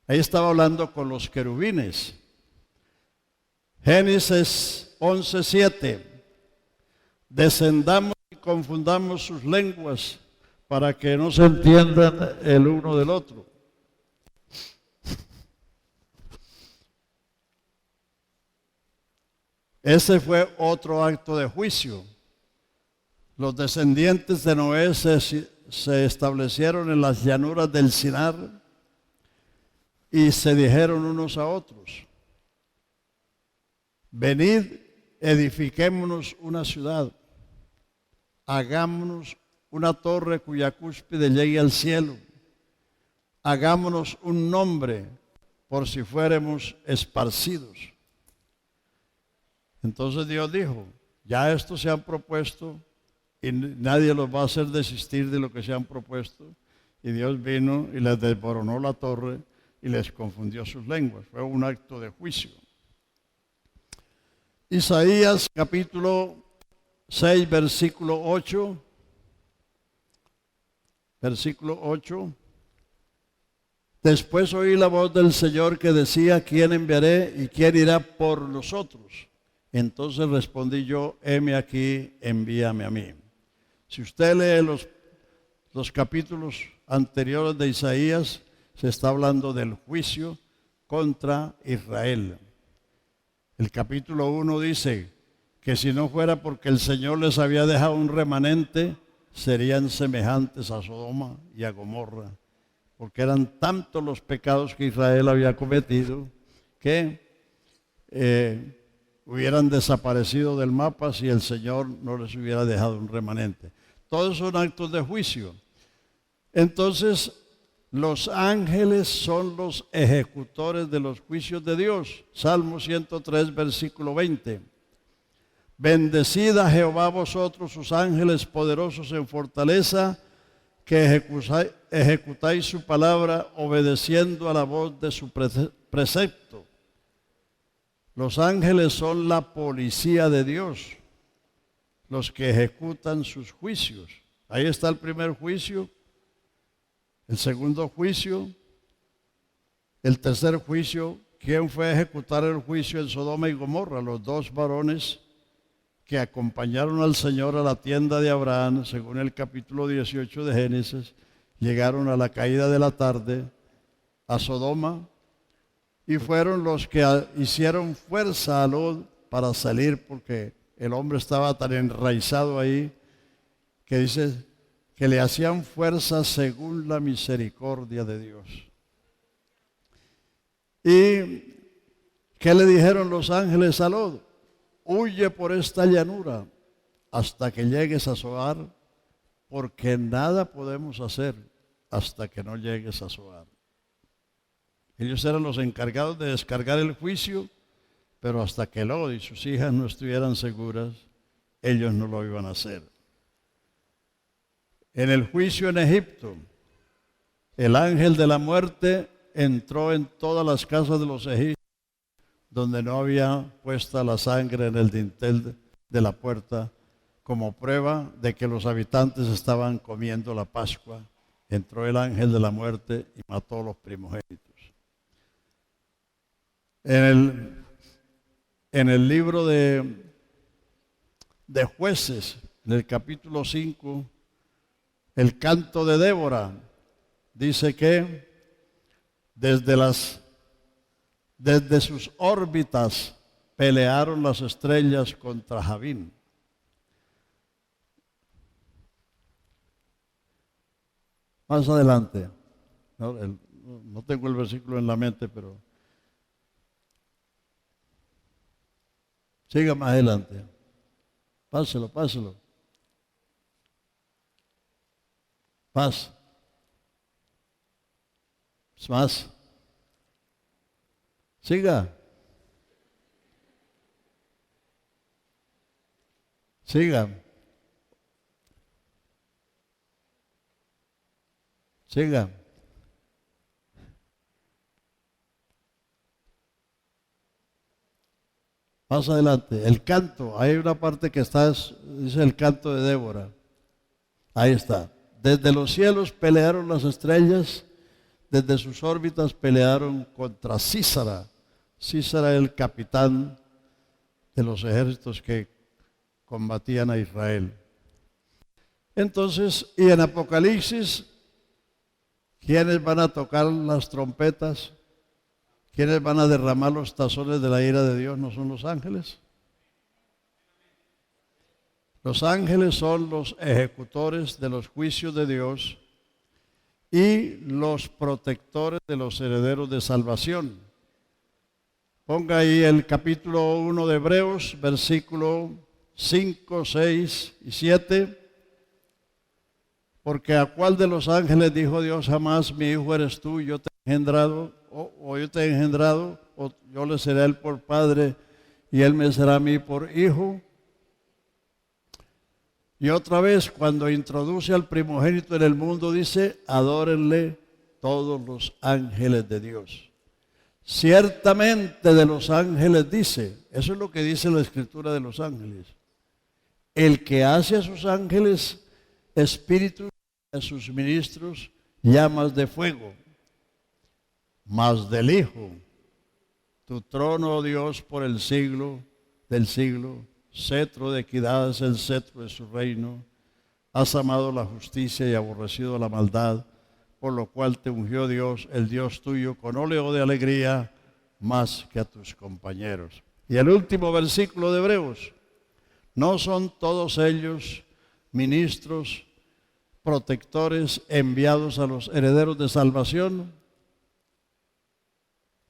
Ahí estaba hablando con los querubines. Génesis 11:7. Descendamos y confundamos sus lenguas para que no se entiendan el uno del otro. Ese fue otro acto de juicio. Los descendientes de Noé se establecieron en las llanuras del Sinar y se dijeron unos a otros, venid, edifiquémonos una ciudad, hagámonos una torre cuya cúspide llegue al cielo, hagámonos un nombre por si fuéramos esparcidos. Entonces Dios dijo, ya estos se han propuesto y nadie los va a hacer desistir de lo que se han propuesto. Y Dios vino y les desmoronó la torre y les confundió sus lenguas. Fue un acto de juicio. Isaías capítulo 6, versículo 8. Versículo 8. Después oí la voz del Señor que decía, ¿quién enviaré y quién irá por nosotros? Entonces respondí yo, heme aquí, envíame a mí. Si usted lee los capítulos anteriores de Isaías, se está hablando del juicio contra Israel. El capítulo 1 dice que si no fuera porque el Señor les había dejado un remanente, serían semejantes a Sodoma y a Gomorra, porque eran tantos los pecados que Israel había cometido que hubieran desaparecido del mapa si el Señor no les hubiera dejado un remanente. Todos son actos de juicio. Entonces, los ángeles son los ejecutores de los juicios de Dios. Salmo 103, versículo 20. Bendecid a Jehová vosotros, sus ángeles poderosos en fortaleza, que ejecutáis su palabra obedeciendo a la voz de su precepto. Los ángeles son la policía de Dios, los que ejecutan sus juicios. Ahí está el primer juicio, el segundo juicio, el tercer juicio. ¿Quién fue a ejecutar el juicio en Sodoma y Gomorra? Los dos varones que acompañaron al Señor a la tienda de Abraham, según el capítulo 18 de Génesis, llegaron a la caída de la tarde a Sodoma y fueron los que hicieron fuerza a Lot para salir, porque el hombre estaba tan enraizado ahí que dice que le hacían fuerza según la misericordia de Dios. ¿Y qué le dijeron los ángeles a Lot? Huye por esta llanura hasta que llegues a Zoar, porque nada podemos hacer hasta que no llegues a Zoar. Ellos eran los encargados de descargar el juicio pero hasta que Lot y sus hijas no estuvieran seguras, ellos no lo iban a hacer. En el juicio en Egipto, el ángel de la muerte entró en todas las casas de los egipcios donde no había puesta la sangre en el dintel de la puerta, como prueba de que los habitantes estaban comiendo la Pascua. Entró el ángel de la muerte y mató a los primogénitos. En el libro de Jueces, en el capítulo 5, el canto de Débora, dice que desde sus órbitas pelearon las estrellas contra Javín. Más adelante, no tengo el versículo en la mente, pero siga más adelante. Páselo. Más. Siga. Más adelante, el canto, hay una parte que dice el canto de Débora. Ahí está. Desde los cielos pelearon las estrellas, desde sus órbitas pelearon contra Sísara. Sísara, el capitán de los ejércitos que combatían a Israel. Entonces, y en Apocalipsis, ¿quiénes van a tocar las trompetas? ¿Quiénes van a derramar los tazones de la ira de Dios? ¿No son los ángeles? Los ángeles son los ejecutores de los juicios de Dios y los protectores de los herederos de salvación. Ponga ahí el capítulo 1 de Hebreos, versículo 5, 6 y 7. Porque a cuál de los ángeles dijo Dios jamás, mi hijo eres tú, yo te he engendrado, o yo te he engendrado, o yo le seré a él por padre, y él me será a mí por hijo. Y otra vez, cuando introduce al primogénito en el mundo, dice, adórenle todos los ángeles de Dios. Ciertamente de los ángeles dice, eso es lo que dice la escritura de los ángeles. El que hace a sus ángeles espíritus, a sus ministros llamas de fuego. Mas del Hijo, tu trono, oh Dios, por el siglo del siglo, cetro de equidad es el cetro de su reino. Has amado la justicia y aborrecido la maldad, por lo cual te ungió Dios, el Dios tuyo, con óleo de alegría, más que a tus compañeros. Y el último versículo de Hebreos, ¿no son todos ellos ministros, protectores enviados a los herederos de salvación?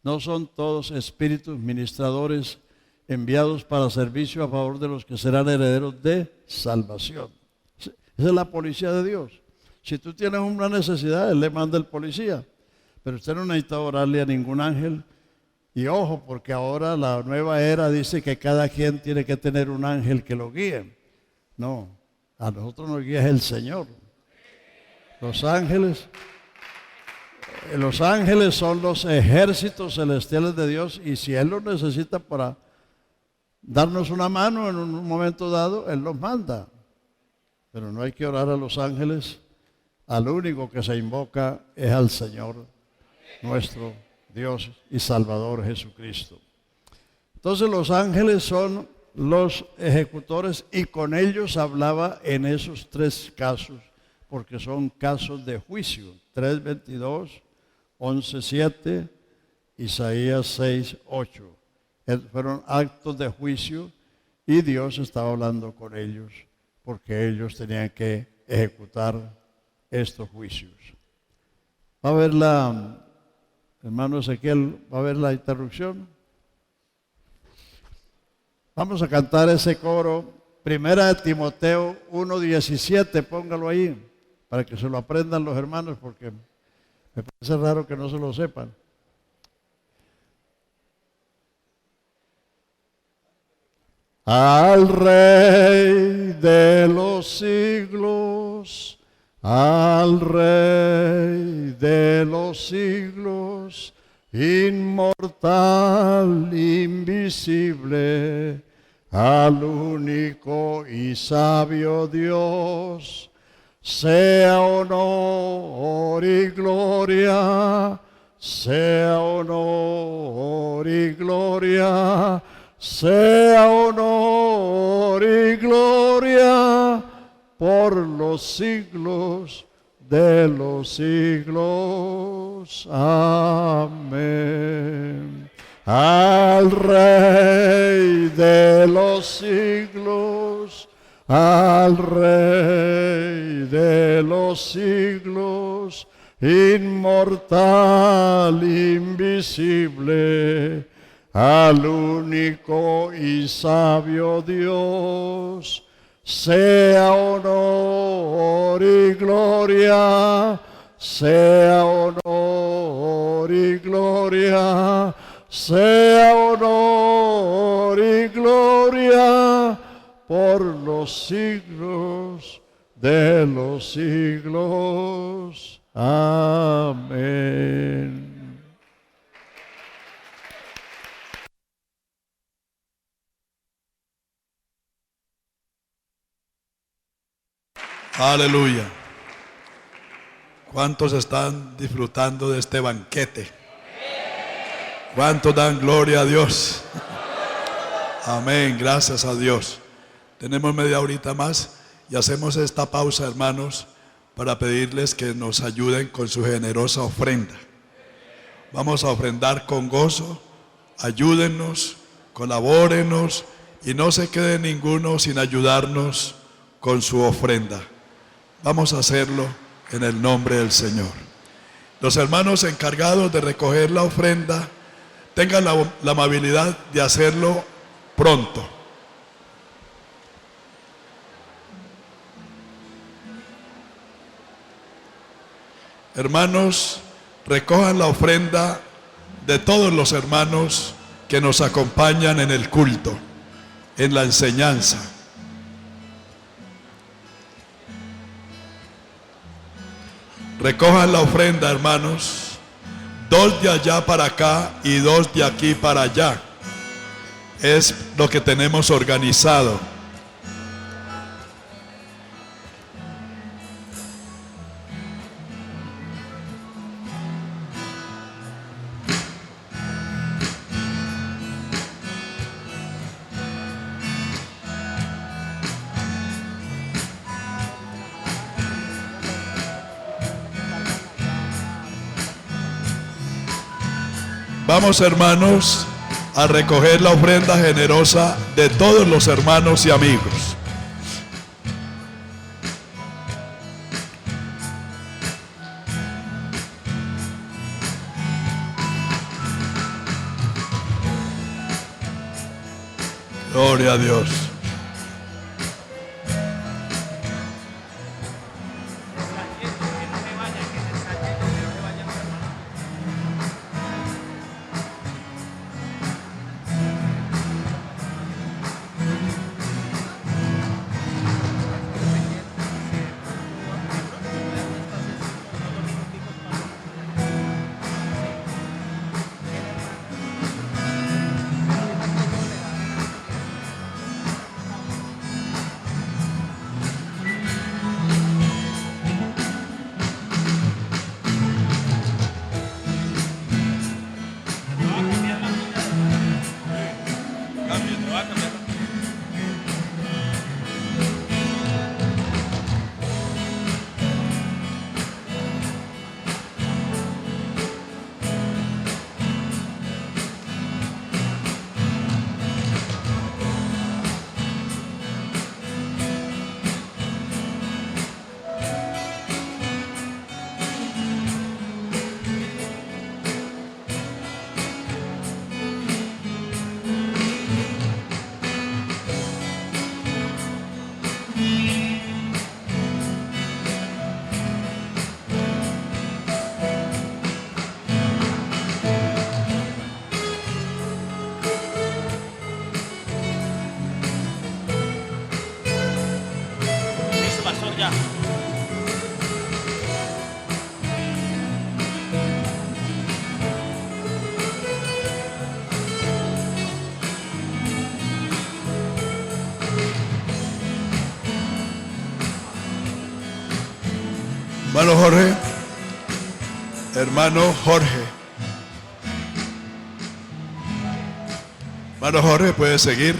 ¿No son todos espíritus ministradores enviados para servicio a favor de los que serán herederos de salvación? Esa es la policía de Dios. Si tú tienes una necesidad, Él le manda el policía, pero usted no necesita orarle a ningún ángel. Y ojo, porque ahora la nueva era dice que cada quien tiene que tener un ángel que lo guíe. No, a nosotros nos guía el Señor. Los ángeles son los ejércitos celestiales de Dios, y si Él los necesita para darnos una mano en un momento dado, Él los manda. Pero no hay que orar a los ángeles, al único que se invoca es al Señor, nuestro Dios y Salvador Jesucristo. Entonces los ángeles son los ejecutores, y con ellos hablaba en esos tres casos, porque son casos de juicio. 3:22, 11:7, Isaías 6:8. Fueron actos de juicio y Dios estaba hablando con ellos porque ellos tenían que ejecutar estos juicios. Va a ver hermano Ezequiel, va a ver la interrupción. Vamos a cantar ese coro, Primera de Timoteo 1:17, póngalo ahí, para que se lo aprendan los hermanos, porque me parece raro que no se lo sepan. al Rey de los siglos, al Rey de los siglos, inmortal, invisible, al único y sabio Dios, sea honor y gloria, sea honor y gloria, sea honor y gloria por los siglos de los siglos. Amén. Al Rey de los siglos, al Rey de los siglos, inmortal, invisible, al único y sabio Dios, sea honor y gloria, sea honor y gloria, sea honor y gloria por los siglos de los siglos. Amén. Aleluya. ¿Cuántos están disfrutando de este banquete? ¿Cuántos dan gloria a Dios? Amén, gracias a Dios. Tenemos media horita más y hacemos esta pausa, hermanos, para pedirles que nos ayuden con su generosa ofrenda. Vamos a ofrendar con gozo. Ayúdennos, colabórenos y no se quede ninguno sin ayudarnos con su ofrenda. Vamos a hacerlo en el nombre del Señor. Los hermanos encargados de recoger la ofrenda, tengan la amabilidad de hacerlo pronto. Hermanos, recojan la ofrenda de todos los hermanos que nos acompañan en el culto, en la enseñanza. Recojan la ofrenda, hermanos, 2 de allá para acá y 2 de aquí para allá. Es lo que tenemos organizado. Vamos, hermanos, a recoger la ofrenda generosa de todos los hermanos y amigos. Gloria a Dios. pastor, ya. Hermano Jorge, hermano Jorge. Hermano Jorge, puede seguir.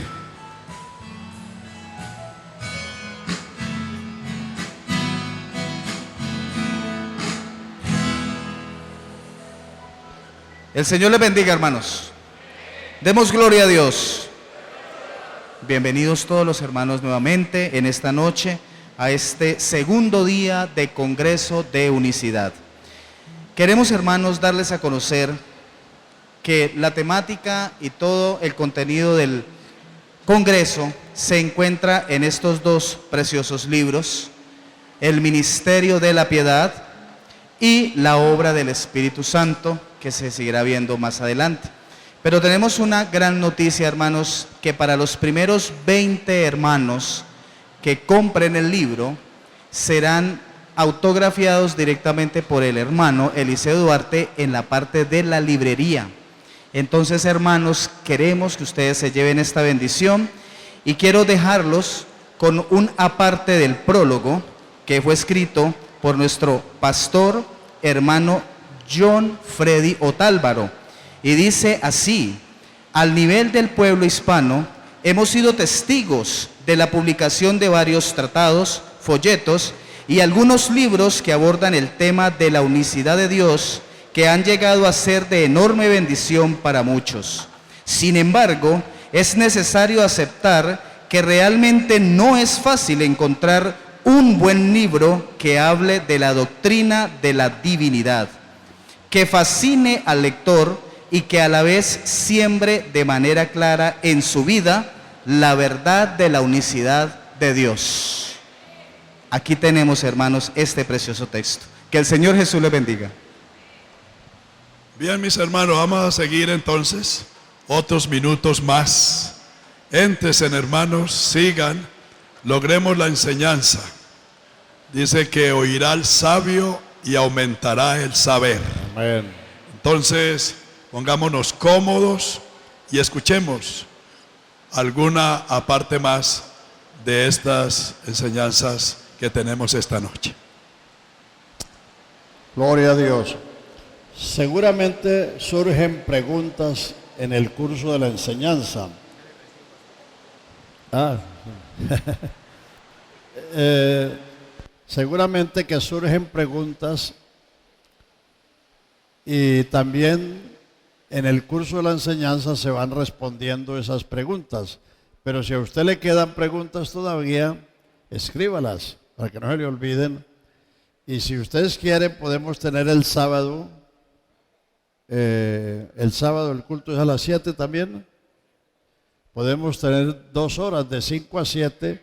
El Señor les bendiga, hermanos. Demos gloria a Dios. Bienvenidos todos los hermanos nuevamente en esta noche a este segundo día de Congreso de Unicidad. Queremos, hermanos, darles a conocer que la temática y todo el contenido del Congreso se encuentra en estos dos preciosos libros: El Ministerio de la Piedad y la Obra del Espíritu Santo, que se seguirá viendo más adelante. Pero tenemos una gran noticia, hermanos, que para los primeros 20 hermanos que compren el libro serán autografiados directamente por el hermano Eliseo Duarte en la parte de la librería. Entonces, hermanos, queremos que ustedes se lleven esta bendición y quiero dejarlos con un aparte del prólogo que fue escrito por nuestro pastor, hermano John Freddy Otálvaro, y dice así: al nivel del pueblo hispano hemos sido testigos de la publicación de varios tratados, folletos y algunos libros que abordan el tema de la unicidad de Dios, que han llegado a ser de enorme bendición para muchos. Sin embargo, es necesario aceptar que realmente no es fácil encontrar un buen libro que hable de la doctrina de la divinidad, que fascine al lector y que a la vez siembre de manera clara en su vida la verdad de la unicidad de Dios. Aquí tenemos, hermanos, este precioso texto. Que el Señor Jesús les bendiga. Bien, mis hermanos, vamos a seguir entonces otros minutos más. Entren, hermanos, sigan, logremos la enseñanza. Dice que oirá el sabio y aumentará el saber. Amén. Entonces, pongámonos cómodos y escuchemos alguna aparte más de estas enseñanzas que tenemos esta noche. Gloria a Dios. Seguramente surgen preguntas en el curso de la enseñanza. Seguramente que surgen preguntas y también en el curso de la enseñanza se van respondiendo esas preguntas. Pero si a usted le quedan preguntas todavía, escríbalas para que no se le olviden. Y si ustedes quieren, podemos tener el sábado el culto es a las 7 también. Podemos tener 2 horas, de 5 a 7,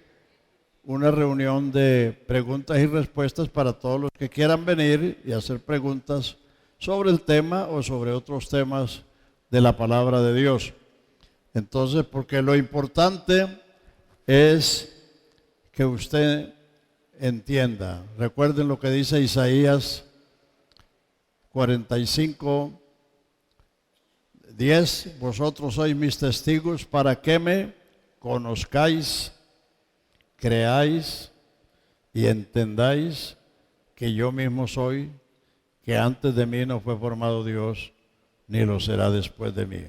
una reunión de preguntas y respuestas para todos los que quieran venir y hacer preguntas sobre el tema o sobre otros temas de la palabra de Dios. Entonces, porque lo importante es que usted entienda. Recuerden lo que dice Isaías 45:10: vosotros sois mis testigos para que me conozcáis, creáis y entendáis que yo mismo soy, que antes de mí no fue formado Dios, ni lo será después de mí.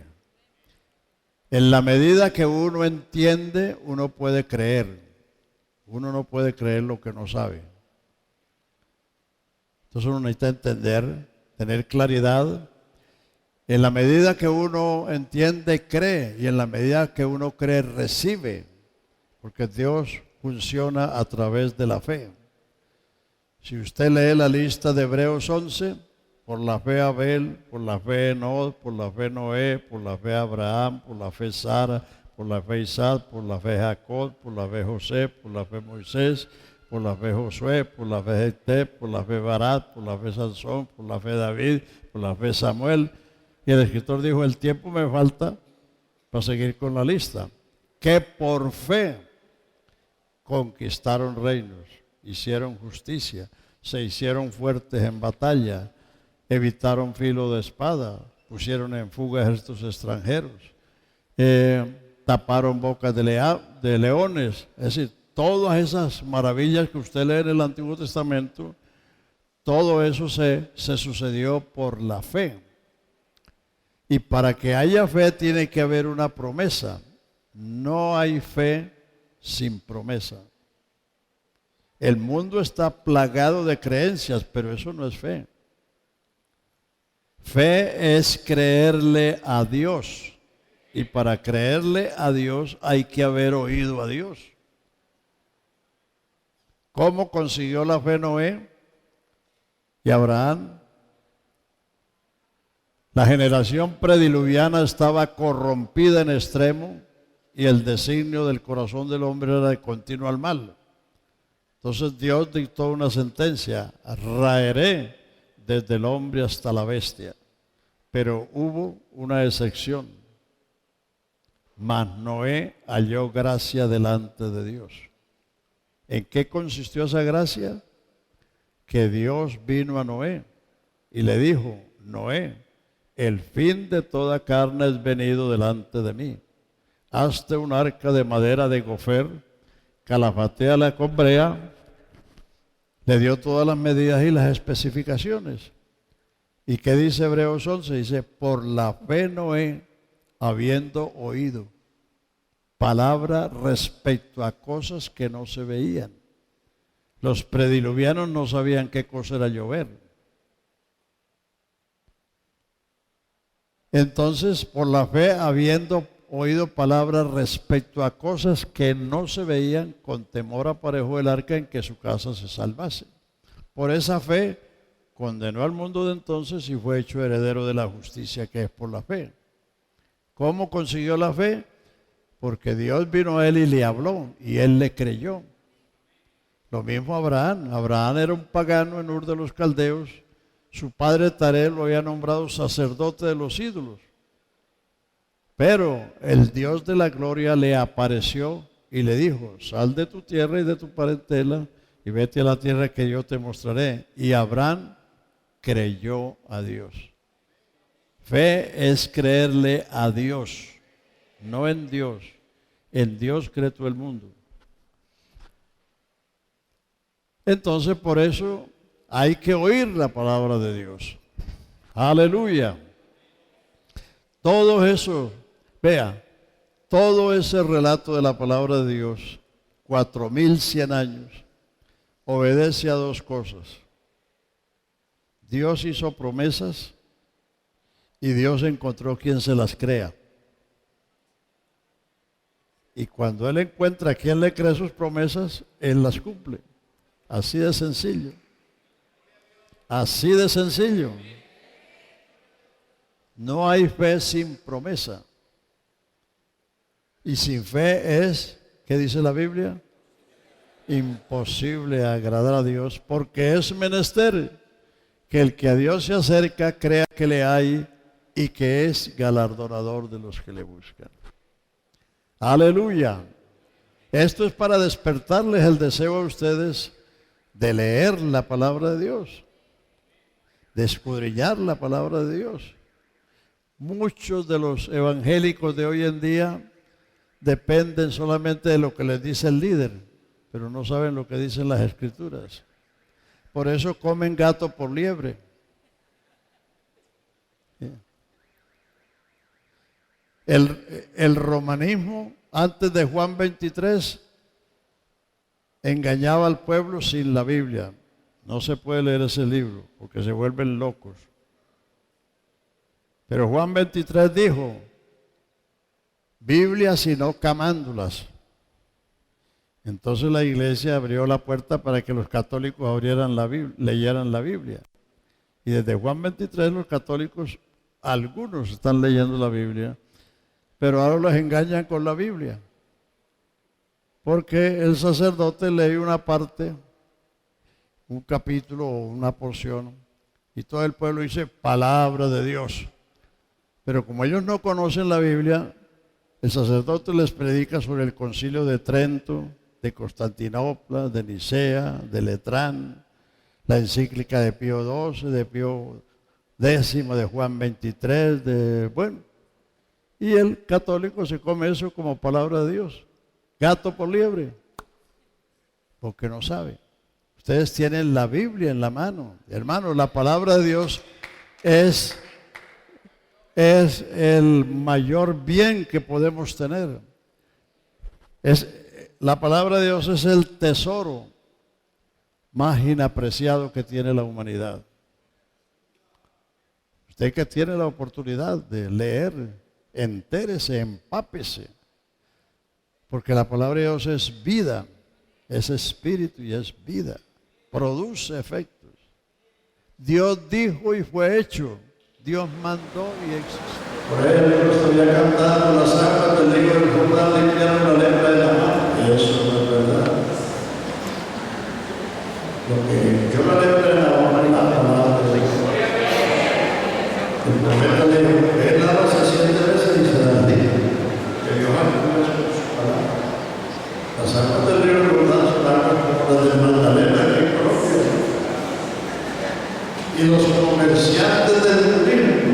En la medida que uno entiende, uno puede creer. Uno no puede creer lo que no sabe. Entonces uno necesita entender, tener claridad. En la medida que uno entiende, cree. Y en la medida que uno cree, recibe. Porque Dios funciona a través de la fe. Si usted lee la lista de Hebreos 11, por la fe Abel, por la fe Enoc, por la fe Noé, por la fe Abraham, por la fe Sara, por la fe Isaac, por la fe Jacob, por la fe José, por la fe Moisés, por la fe Josué, por la fe Jefté, por la fe Barat, por la fe Sansón, por la fe David, por la fe Samuel. Y el escritor dijo: el tiempo me falta para seguir con la lista. Que por fe conquistaron reinos, hicieron justicia, se hicieron fuertes en batalla, evitaron filo de espada, pusieron en fuga ejércitos extranjeros, taparon bocas de leones. Es decir, todas esas maravillas que usted lee en el Antiguo Testamento, todo eso se sucedió por la fe. Y para que haya fe tiene que haber una promesa. No hay fe sin promesa. El mundo está plagado de creencias, pero eso no es fe. Fe es creerle a Dios. Y para creerle a Dios hay que haber oído a Dios. ¿Cómo consiguió la fe Noé y Abraham? La generación prediluviana estaba corrompida en extremo y el designio del corazón del hombre era de continuo al mal. Entonces Dios dictó una sentencia: raeré desde el hombre hasta la bestia. Pero hubo una excepción: mas Noé halló gracia delante de Dios. ¿En qué consistió esa gracia? Que Dios vino a Noé y le dijo: Noé, el fin de toda carne es venido delante de mí. Hazte un arca de madera de gofer, calafatéala con brea. Le dio todas las medidas y las especificaciones. ¿Y qué dice Hebreos 11? Dice: por la fe Noé, habiendo oído palabra respecto a cosas que no se veían. Los prediluvianos no sabían qué cosa era llover. Entonces, por la fe, habiendo oído palabras respecto a cosas que no se veían, con temor aparejó el arca en que su casa se salvase. Por esa fe condenó al mundo de entonces y fue hecho heredero de la justicia que es por la fe. ¿Cómo consiguió la fe? Porque Dios vino a él y le habló y él le creyó. Lo mismo Abraham. Abraham era un pagano en Ur de los Caldeos. Su padre Taré lo había nombrado sacerdote de los ídolos. Pero el Dios de la gloria le apareció y le dijo: sal de tu tierra y de tu parentela y vete a la tierra que yo te mostraré. Y Abraham creyó a Dios. Fe es creerle a Dios, no en Dios. En Dios cree todo el mundo. Entonces, por eso hay que oír la palabra de Dios. Aleluya. Todo eso, vea, todo ese relato de la palabra de Dios, 4100 años, obedece a dos cosas. Dios hizo promesas y Dios encontró quien se las crea. Y cuando Él encuentra a quien le cree sus promesas, Él las cumple. Así de sencillo. Así de sencillo. No hay fe sin promesa. Y sin fe es, ¿qué dice la Biblia? Imposible agradar a Dios, porque es menester que el que a Dios se acerca crea que le hay y que es galardonador de los que le buscan. Aleluya. Esto es para despertarles el deseo a ustedes de leer la palabra de Dios, de escudriñar la palabra de Dios. Muchos de los evangélicos de hoy en día dependen solamente de lo que les dice el líder, pero no saben lo que dicen las Escrituras. Por eso comen gato por liebre. El romanismo, antes de Juan 23, engañaba al pueblo sin la Biblia. No se puede leer ese libro porque se vuelven locos. Pero Juan 23 dijo: Biblia sino camándulas. Entonces la iglesia abrió la puerta para que los católicos abrieran la Biblia, leyeran la Biblia. Y desde Juan 23 los católicos, algunos están leyendo la Biblia, pero ahora los engañan con la Biblia. Porque el sacerdote lee una parte, un capítulo o una porción, y todo el pueblo dice palabra de Dios. Pero como ellos no conocen la Biblia, el sacerdote les predica sobre el Concilio de Trento, de Constantinopla, de Nicea, de Letrán, la encíclica de Pío XII, de Pío X, de Juan 23, y el católico se come eso como palabra de Dios. Gato por liebre, porque no sabe. Ustedes tienen la Biblia en la mano. Hermanos, la palabra de Dios es el mayor bien que podemos tener. La palabra de Dios es el tesoro más inapreciado que tiene la humanidad. Usted que tiene la oportunidad de leer, entérese, empápese, porque la palabra de Dios es vida, es espíritu y es vida, produce efectos. Dios dijo y fue hecho, Dios mandó y existió. Por ejemplo, estoy cantando las aguas del río del Jordán limpiaron la lepra de la mano. Eso no es verdad. Lo que yo la lepra en la mano y la palabra de Dios. El profeta le dijo, él lávase 7 veces y será limpio. Que Dios actúe con su palabra. Las aguas del río del Jordán son aguas como las del Magdalena que propio. Y los comerciantes del río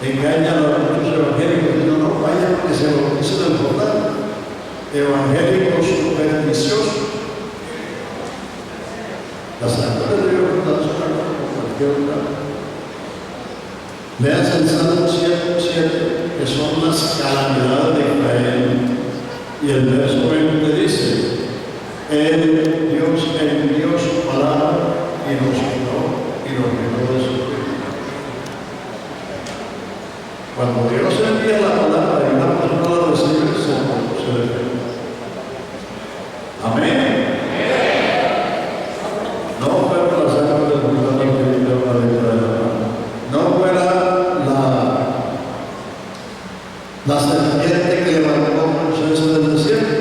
engañan a los evangélicos diciendo, no, vayan porque se lo dice del Jordán. Evangélicos supersticiosos. Las aguas del río Jordán son aguas como cualquier otra. Lean el Salmo 107, que son las calamidades de Israel. Y el verso 20 dice, Dios envió su palabra y nos libró de su vida. Cuando Dios envía la palabra y una persona la recibe, se defiende. Amén. No fue por las aguas del Jordán que limpió la lepra de la mano. No fue la serpiente que levantó Moisés del desierto.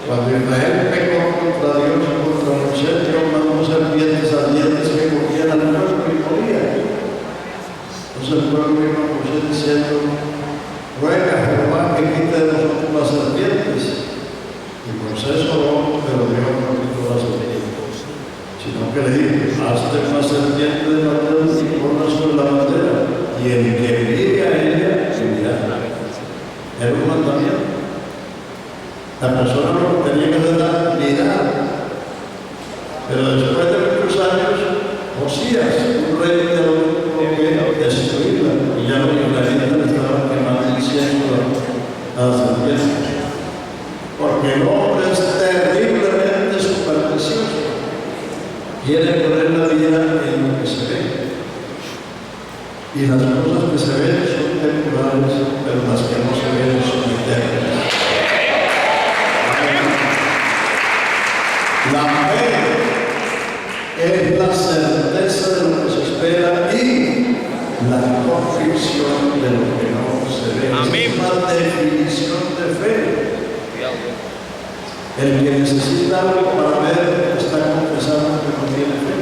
Cuando Israel pecó contra Dios y contra Moisés, Dios mandó serpientes ardientes que cogían al pueblo y morían. Entonces el pueblo vino a Moisés diciendo, ruega a Jehová que quite de nosotros las serpientes. Y Moisés oró, pero Dios no quitó las serpientes, sino que le dijo, hazte una serpiente de madera y ponla sobre la bandera, y el que vive a ella vivirá. Era un mandamiento. La persona lo que tenía que hacer era mirar. Pero después de muchos años, Josías, un rey de que destruirla, y ya los israelitas estaban quemando incienso a las serpientes. Porque el hombre es terriblemente supersticioso. Quiere poner la vida en lo que se ve. Y las cosas que se ven son temporales, pero las que no se ven son eternas. La fe es la certeza de lo que se espera y la convicción de lo que no se ve. Amén. Es una definición de fe. El que necesita algo para ver está confesando que no tiene fe.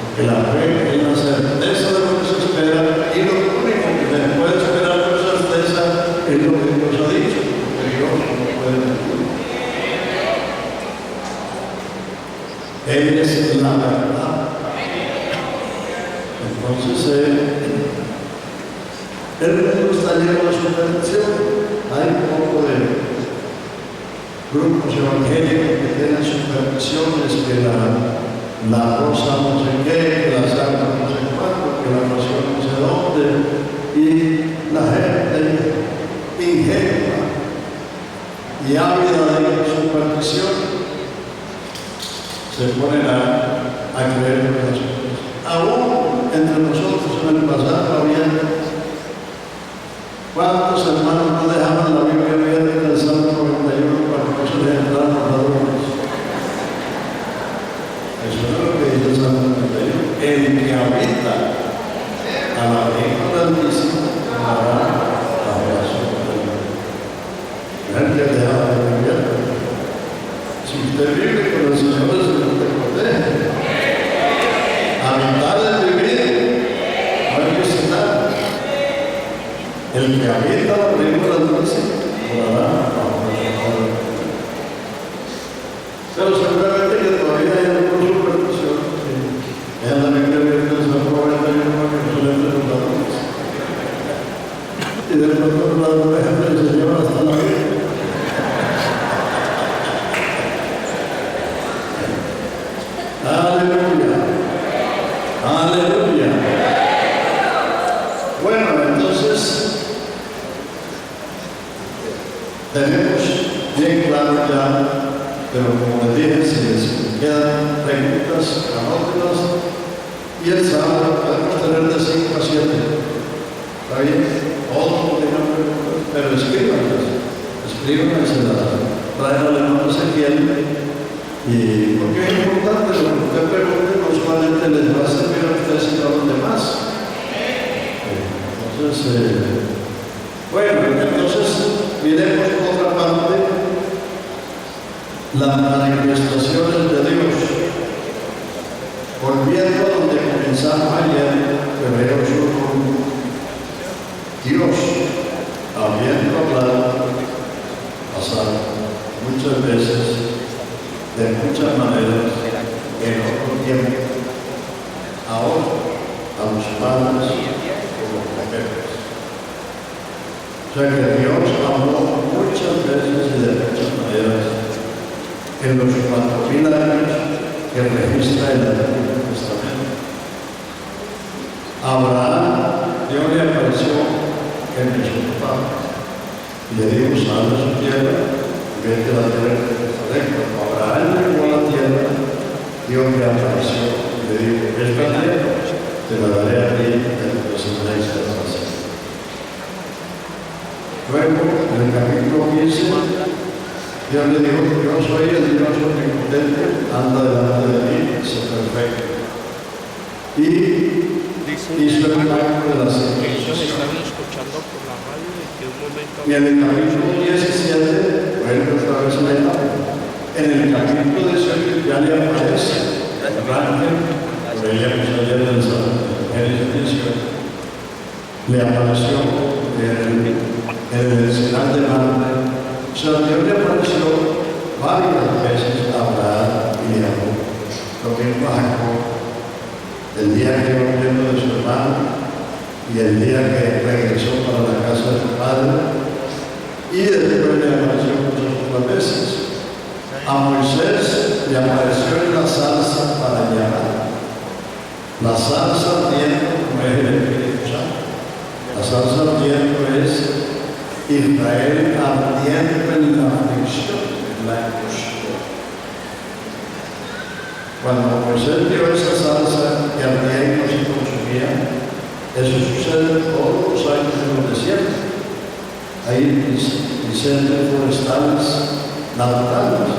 Porque la fe es la certeza de lo que se espera y lo único que se puede esperar con certeza es lo que Dios ha dicho, porque Dios no puede mentir. Él es la verdad. Entonces, el mundo está lleno de superstición. Hay un poco de grupos evangélicos que tienen supersticiones, que la rosa no sé qué, que la sangre no sé cuánto, que la pasión no sé dónde, y la gente ingenua y ávida de superstición se ponen a creer en las cosas. Aún entre nosotros en el pasado había ¿cuántos hermanos no dejaban la Biblia abierta en el Salmo 91 para que no se les entraran los ladrones? Eso es lo que dice el Salmo 91. El que habita a la Virgen del Altísimo dará la oración del mundo. El que dejaba la Biblia abierta. Si usted vive con el Señor, el Señor te protege. Habitar es vivir, no hay que citar. El que habita la Virgen del orará bajo nuestra palabra. Pero seguramente que todavía hay algunos supersticiones que en la Biblia abierta del Salmo 91 que son entre los ladrones. Y de pronto los ladrones del Señor hasta la vida. Aleluya. Aleluya. Bueno, entonces tenemos bien claro ya, pero como les dije, si les quedan preguntas, anótenlas y el sábado podemos tener de 5 a 7. ¿Está bien? Todos tengan preguntas, pero escríbanlas y las traen al hermano Ezequiel. Y porque es importante lo que usted pregunte, no solamente les va a servir a ustedes sino a los demás. Entonces, bueno, entonces miremos por otra parte las manifestaciones de Dios. Volviendo a donde comenzamos ayer, Hebreos 1, Dios, habiendo hablado, pasado muchas veces, de muchas maneras, en otro tiempo, ahora a los padres como profetas. O sea que Dios habló muchas veces y de muchas maneras en los 4.000 años que registra el Antiguo Testamento. Abraham, Dios le apareció en Mesopotamia y le dijo: sal de su tierra y vete a la tierra de Jerusalén. Cuando Abraham llegó a la tierra, Dios le apareció y le dijo: esta tierra te la daré a ti en tu descendencia de la nación. Luego, en el capítulo 15, Dios le dijo: yo soy el Dios omnipotente, anda delante de mí, sé perfecto. Y hizo el pacto de la circuncisión. Y en el capítulo 17, vuelve otra vez la etapa. En el capítulo 18 ya le aparece el ángel, lo veíamos ayer en el Génesis 18, le apareció en el escenario de Marte. O sea, Dios le apareció varias veces a Abraham y a Jacob. Lo mismo a Jacob, el día que iba huyendo de su hermano y el día que regresó para la casa de su padre, y después le apareció muchas otras veces. A Moisés le apareció en la zarza para llamar. La zarza ardiendo no es el Espíritu Santo. La zarza ardiendo es Israel ardiendo en la aflicción, en la angustia. Cuando Moisés vio esa zarza que ardía y no se consumía, eso sucede todos los años en los desiertos. Hay incendios forestales naturales.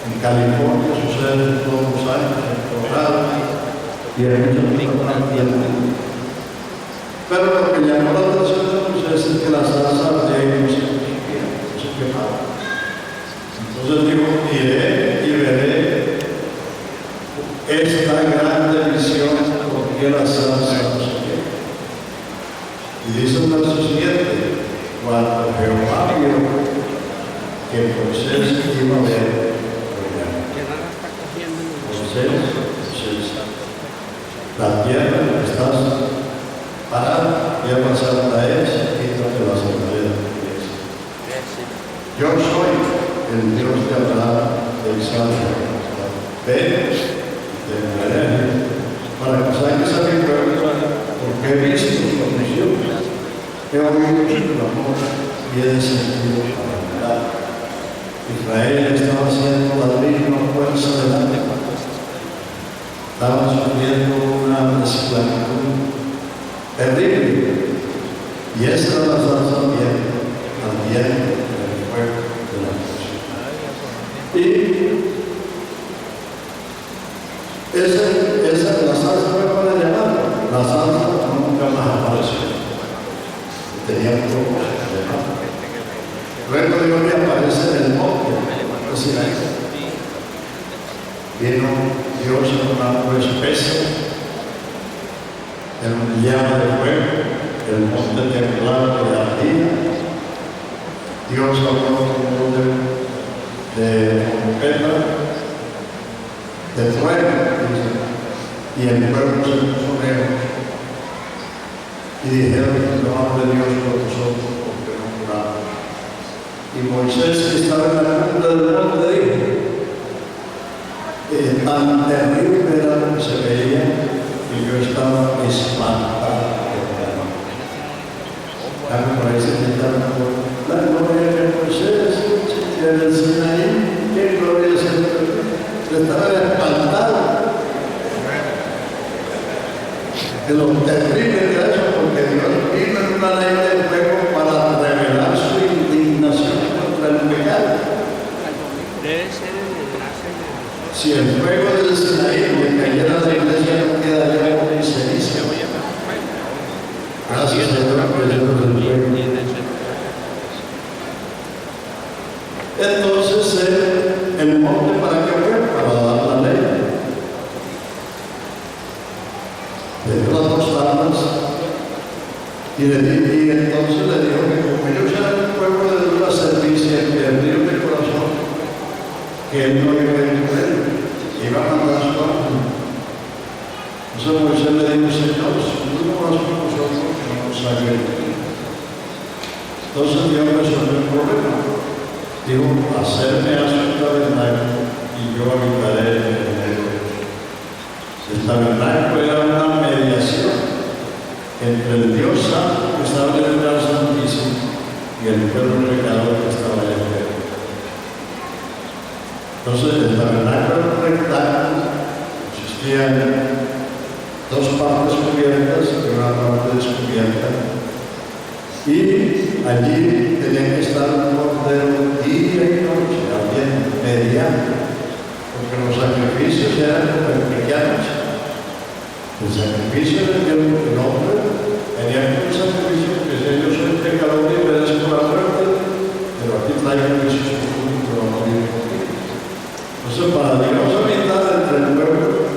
En California sucede todos los años, en Colorado, y en muchas otras partes del mundo. Pero lo que llamó la atención de Moisés es que la zarza ardía y no se consumía, no se quemaba. Entonces digo: iré y veré esta grande visión, porque la zarza no se quema. Y dice el verso siguiente: cuando Jehová vio que Moisés iba a ver, Moisés, la tierra en la que estás parada, ya pasada es, quítate la sandalia de tu pies. Yo soy el Dios de Abraham, de Isaac y de Jacob. Ven, te enviaré para que saques a mi pueblo, porque he visto sus aflicciones, he oído su clamor y he descendido para ayudar. Israel estaba haciendo ladrillo a fuerza delante. Estaba sufriendo una esclavitud terrible. Y esa era la zarza ardiendo en el fuego de la aflicción. Y la zarza fue para llamar. La zarza nunca más apareció. Tenía un propósito de llamar. Luego Dios le aparece en el monte, vino Dios en una nube espesa, en un llama de fuego, el monte temblando de ardía, Dios habló como de trompeta, de trueno, y el pueblo se puso lejos y dijeron: no hable Dios por nosotros porque no juramos. Y Moisés, que estaba en la punta del monte, dijo: tan terrible era lo que se veía que yo estaba espantado. A mí me parece que la gloria de Moisés en el Sinaí, qué gloria es el que estaba espantado de lo terrible que era eso, porque Dios vino en una ley de fuego para revelar su indignación contra el pecado. Si el fuego del Sinaí le cayera a la iglesia, no quedaría como ceniza. Gracias a Dios por el fuego. Entonces, el monte, ¿para qué fue? Para dar la ley. Le dio las dos armas y entonces le dijo que como ellos eran un pueblo de dura servicio y perdido de corazón, que él no iba a ir con él, iba a mandar su arma. Entonces Moisés le dijo: Señor, si tú no vas con nosotros, no nos salga de aquí. Entonces Dios resolvió el problema. Dijo: hacerme a su tabernáculo y yo habitaré en el medio. El tabernáculo era una mediación entre el Dios Santo que estaba en el lugar santísimo y el pueblo pecador que estaba en el medio. Entonces el tabernáculo era un rectángulo, consistía en dos partes cubiertas y una parte descubierta. Y allí tenía que estar un cordero día y noche, también mediano, porque los sacrificios eran pequeños. El sacrificio de el hombre tenía un sacrificio que si yo soy pecador y merezco la muerte, pero aquí traigo Jesús público a morir conmigo. Entonces, para Dios habitar entre el pueblo,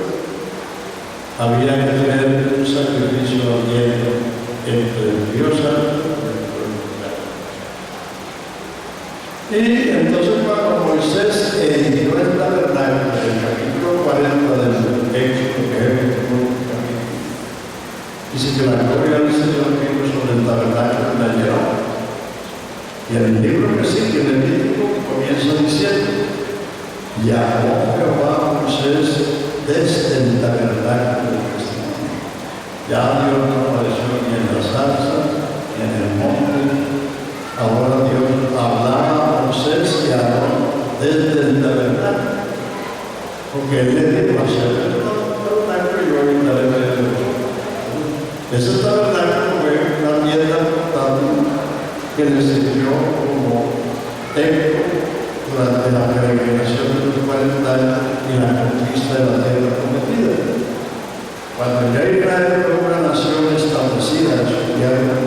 había que tener un sacrificio ardiente entre el Dios Santo. Y entonces cuando Moisés edificó el tabernáculo, en el capítulo 40 del Éxodo, que es el capítulo, dice que la gloria del Señor vino sobre el tabernáculo en la llenó. Y en el libro que sigue, el Levítico, comienza diciendo: llamó Jehová a Moisés desde el tabernáculo del testimonio. Ya Dios no apareció ni en la zarza, ni en el monte. Ahora Dios hablaba a Moisés y a Aarón desde el tabernáculo, porque él le dijo: hacer el tabernáculo y yo habitaré en medio de vosotros. Ese tabernáculo fue una tienda portátil que le sirvió como templo durante la peregrinación de los 40 años y la conquista de la tierra prometida. Cuando ya Israel fue una nación establecida en su tierra,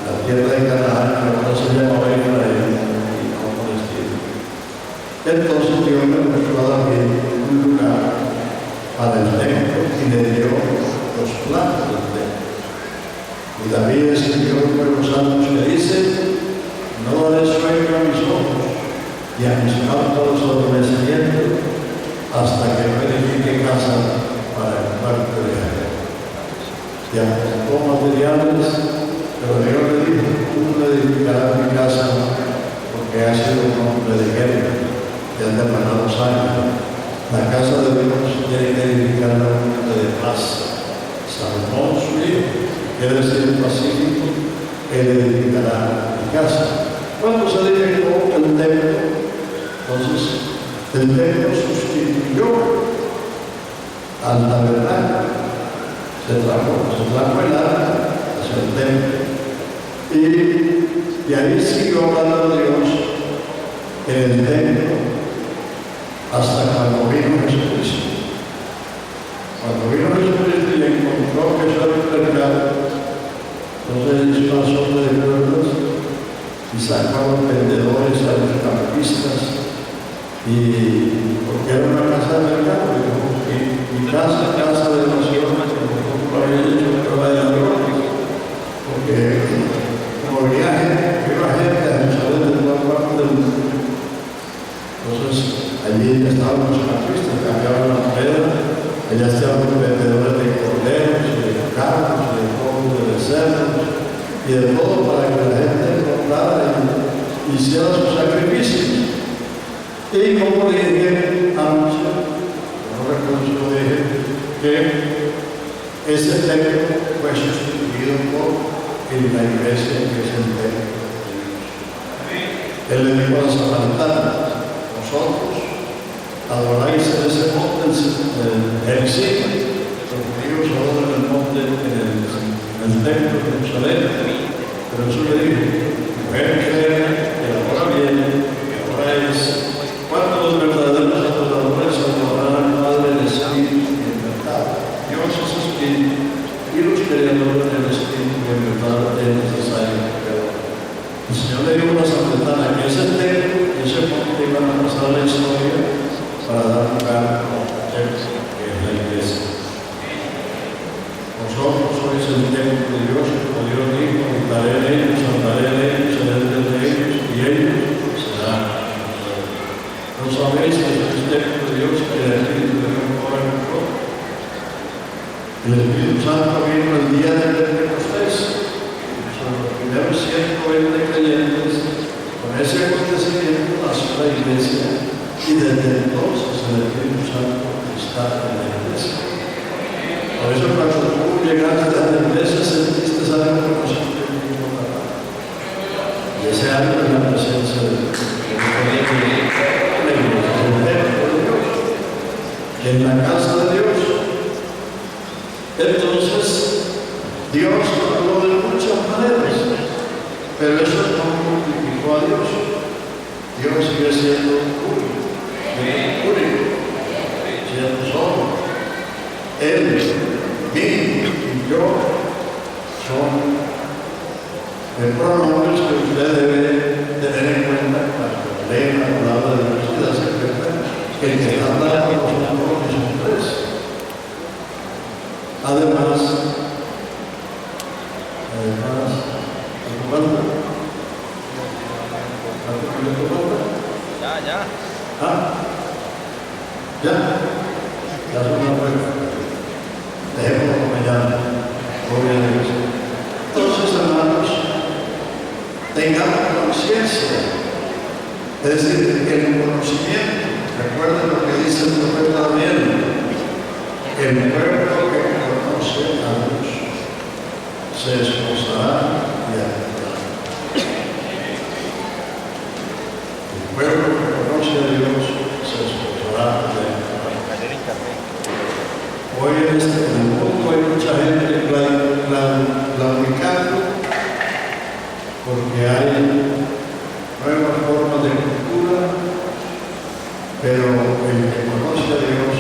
la tierra de Canaán, que ahora se llamaba Israel y no Palestina. Entonces Dios le puso a David un lugar para el templo y le dio los planos del templo. Y David escribió en los salmos que dice: no daré sueño a mis ojos y a mis párpados adormecimiento hasta que no edifique casa para el cuarto de Jacob. Y aportó materiales. Pero Dios le dijo: tú no edificarás mi casa porque has sido un hombre de guerra, te han demandado sangre. La casa de Dios tiene que edificar un hombre de paz. Salomón, su hijo, quiere decir pacífico, él edificará mi casa. Cuando se edificó el templo, entonces el templo sustituyó al tabernáculo. Se trajo el arca hacia el templo. Y ahí siguió hablando Dios en el templo hasta cuando vino Jesucristo. Cuando vino Jesucristo y encontró que eso era un mercado, entonces hizo una sopa de pueblos y sacó a los vendedores, a los campistas, y porque era una casa de mercado, y mi casa de oración, como lo había dicho el trabajador, porque como viaje, iba gente a Jerusalén de todas estábamos en la pista, cambiaban la moneda, allá estaban vendedores de corderos, de carros, de pollos, de becerros y de todo para que la gente comprara y hiciera sus sacrificios. Y como dije anoche, no recuerdo si lo dije, que ese templo fue sustituido por la iglesia, que es el templo de Dios. Él le dijo a los samaritanos: vosotros adoráis en ese monte el Sina, los judíos adoran el monte en el templo de Jerusalén. Pero eso le dijo: mujer que ahora viene, que ahora es. ¿Cuántos los verdaderos adoradores adorarán al Padre en espíritu y en verdad? Dios es espíritu, y los que adoran en espíritu y en verdad es necesario que adoren. El Señor le dijo a la samaritana que ese templo y ese monte iban a pasar la historia para dar lugar a la iglesia, que es la iglesia. Vosotros sois el templo de Dios, como Dios dijo: habitaré en ellos, andaré en ellos, seré de ellos, y ellos serán. ¿No sabéis que es el templo de Dios, que el Espíritu de Dios mora en vosotros? El Espíritu Santo vino el día de Pentecostés. Son los primeros 120 creyentes. Con ese acontecimiento nació la iglesia, y desde entonces el Espíritu Santo está en la iglesia. Por eso cuando tú llegaste a la iglesia sentiste algo que no sentiste en ningún lugar. Y ese algo es la presencia de Dios. En la casa de Dios. Entonces, Dios habló de muchas maneras, pero eso no multiplicó a Dios. Dios sigue siendo único, siendo solo. Él, mí y yo son pronombres que usted debe tener en cuenta cuando lee la palabra de Dios y darse cuenta que el que habla con nosotros son tres. Además, ya son una prueba. Dejémoslo como ya, gloria a Dios. Entonces, hermanos, tengamos conciencia, es decir, el conocimiento. Recuerden lo que dice el profeta Daniel: el pueblo que conoce a Dios se esforzará y ayudará. El pueblo que conoce a Dios se esforzará y ayudará. Hoy en el mundo hay mucha gente claudicando porque hay nuevas formas de cultura, pero el que conoce a Dios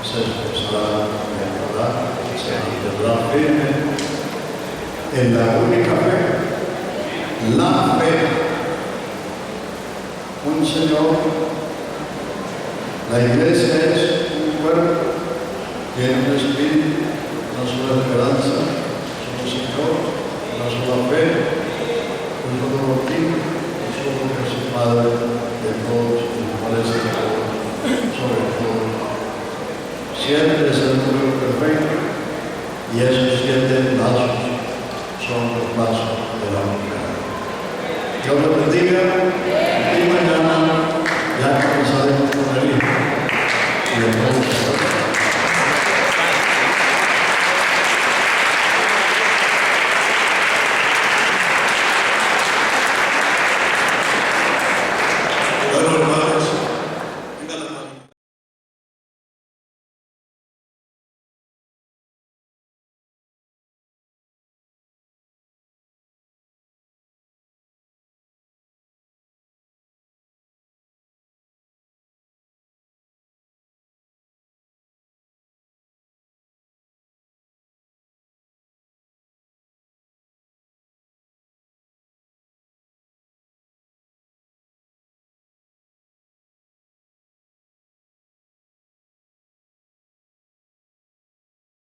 se esforzará en ayudar, se mantendrá firme en la única fe, la fe. Un Señor, la iglesia es un cuerpo, tiene un espíritu, una sola esperanza, un solo Señor, una sola fe, un solo bautismo, un solo Dios y Padre de todos, y parece sobre todo. Siempre es el número perfecto, y esos 7 lazos son los lazos de la humanidad. Dios los bendiga.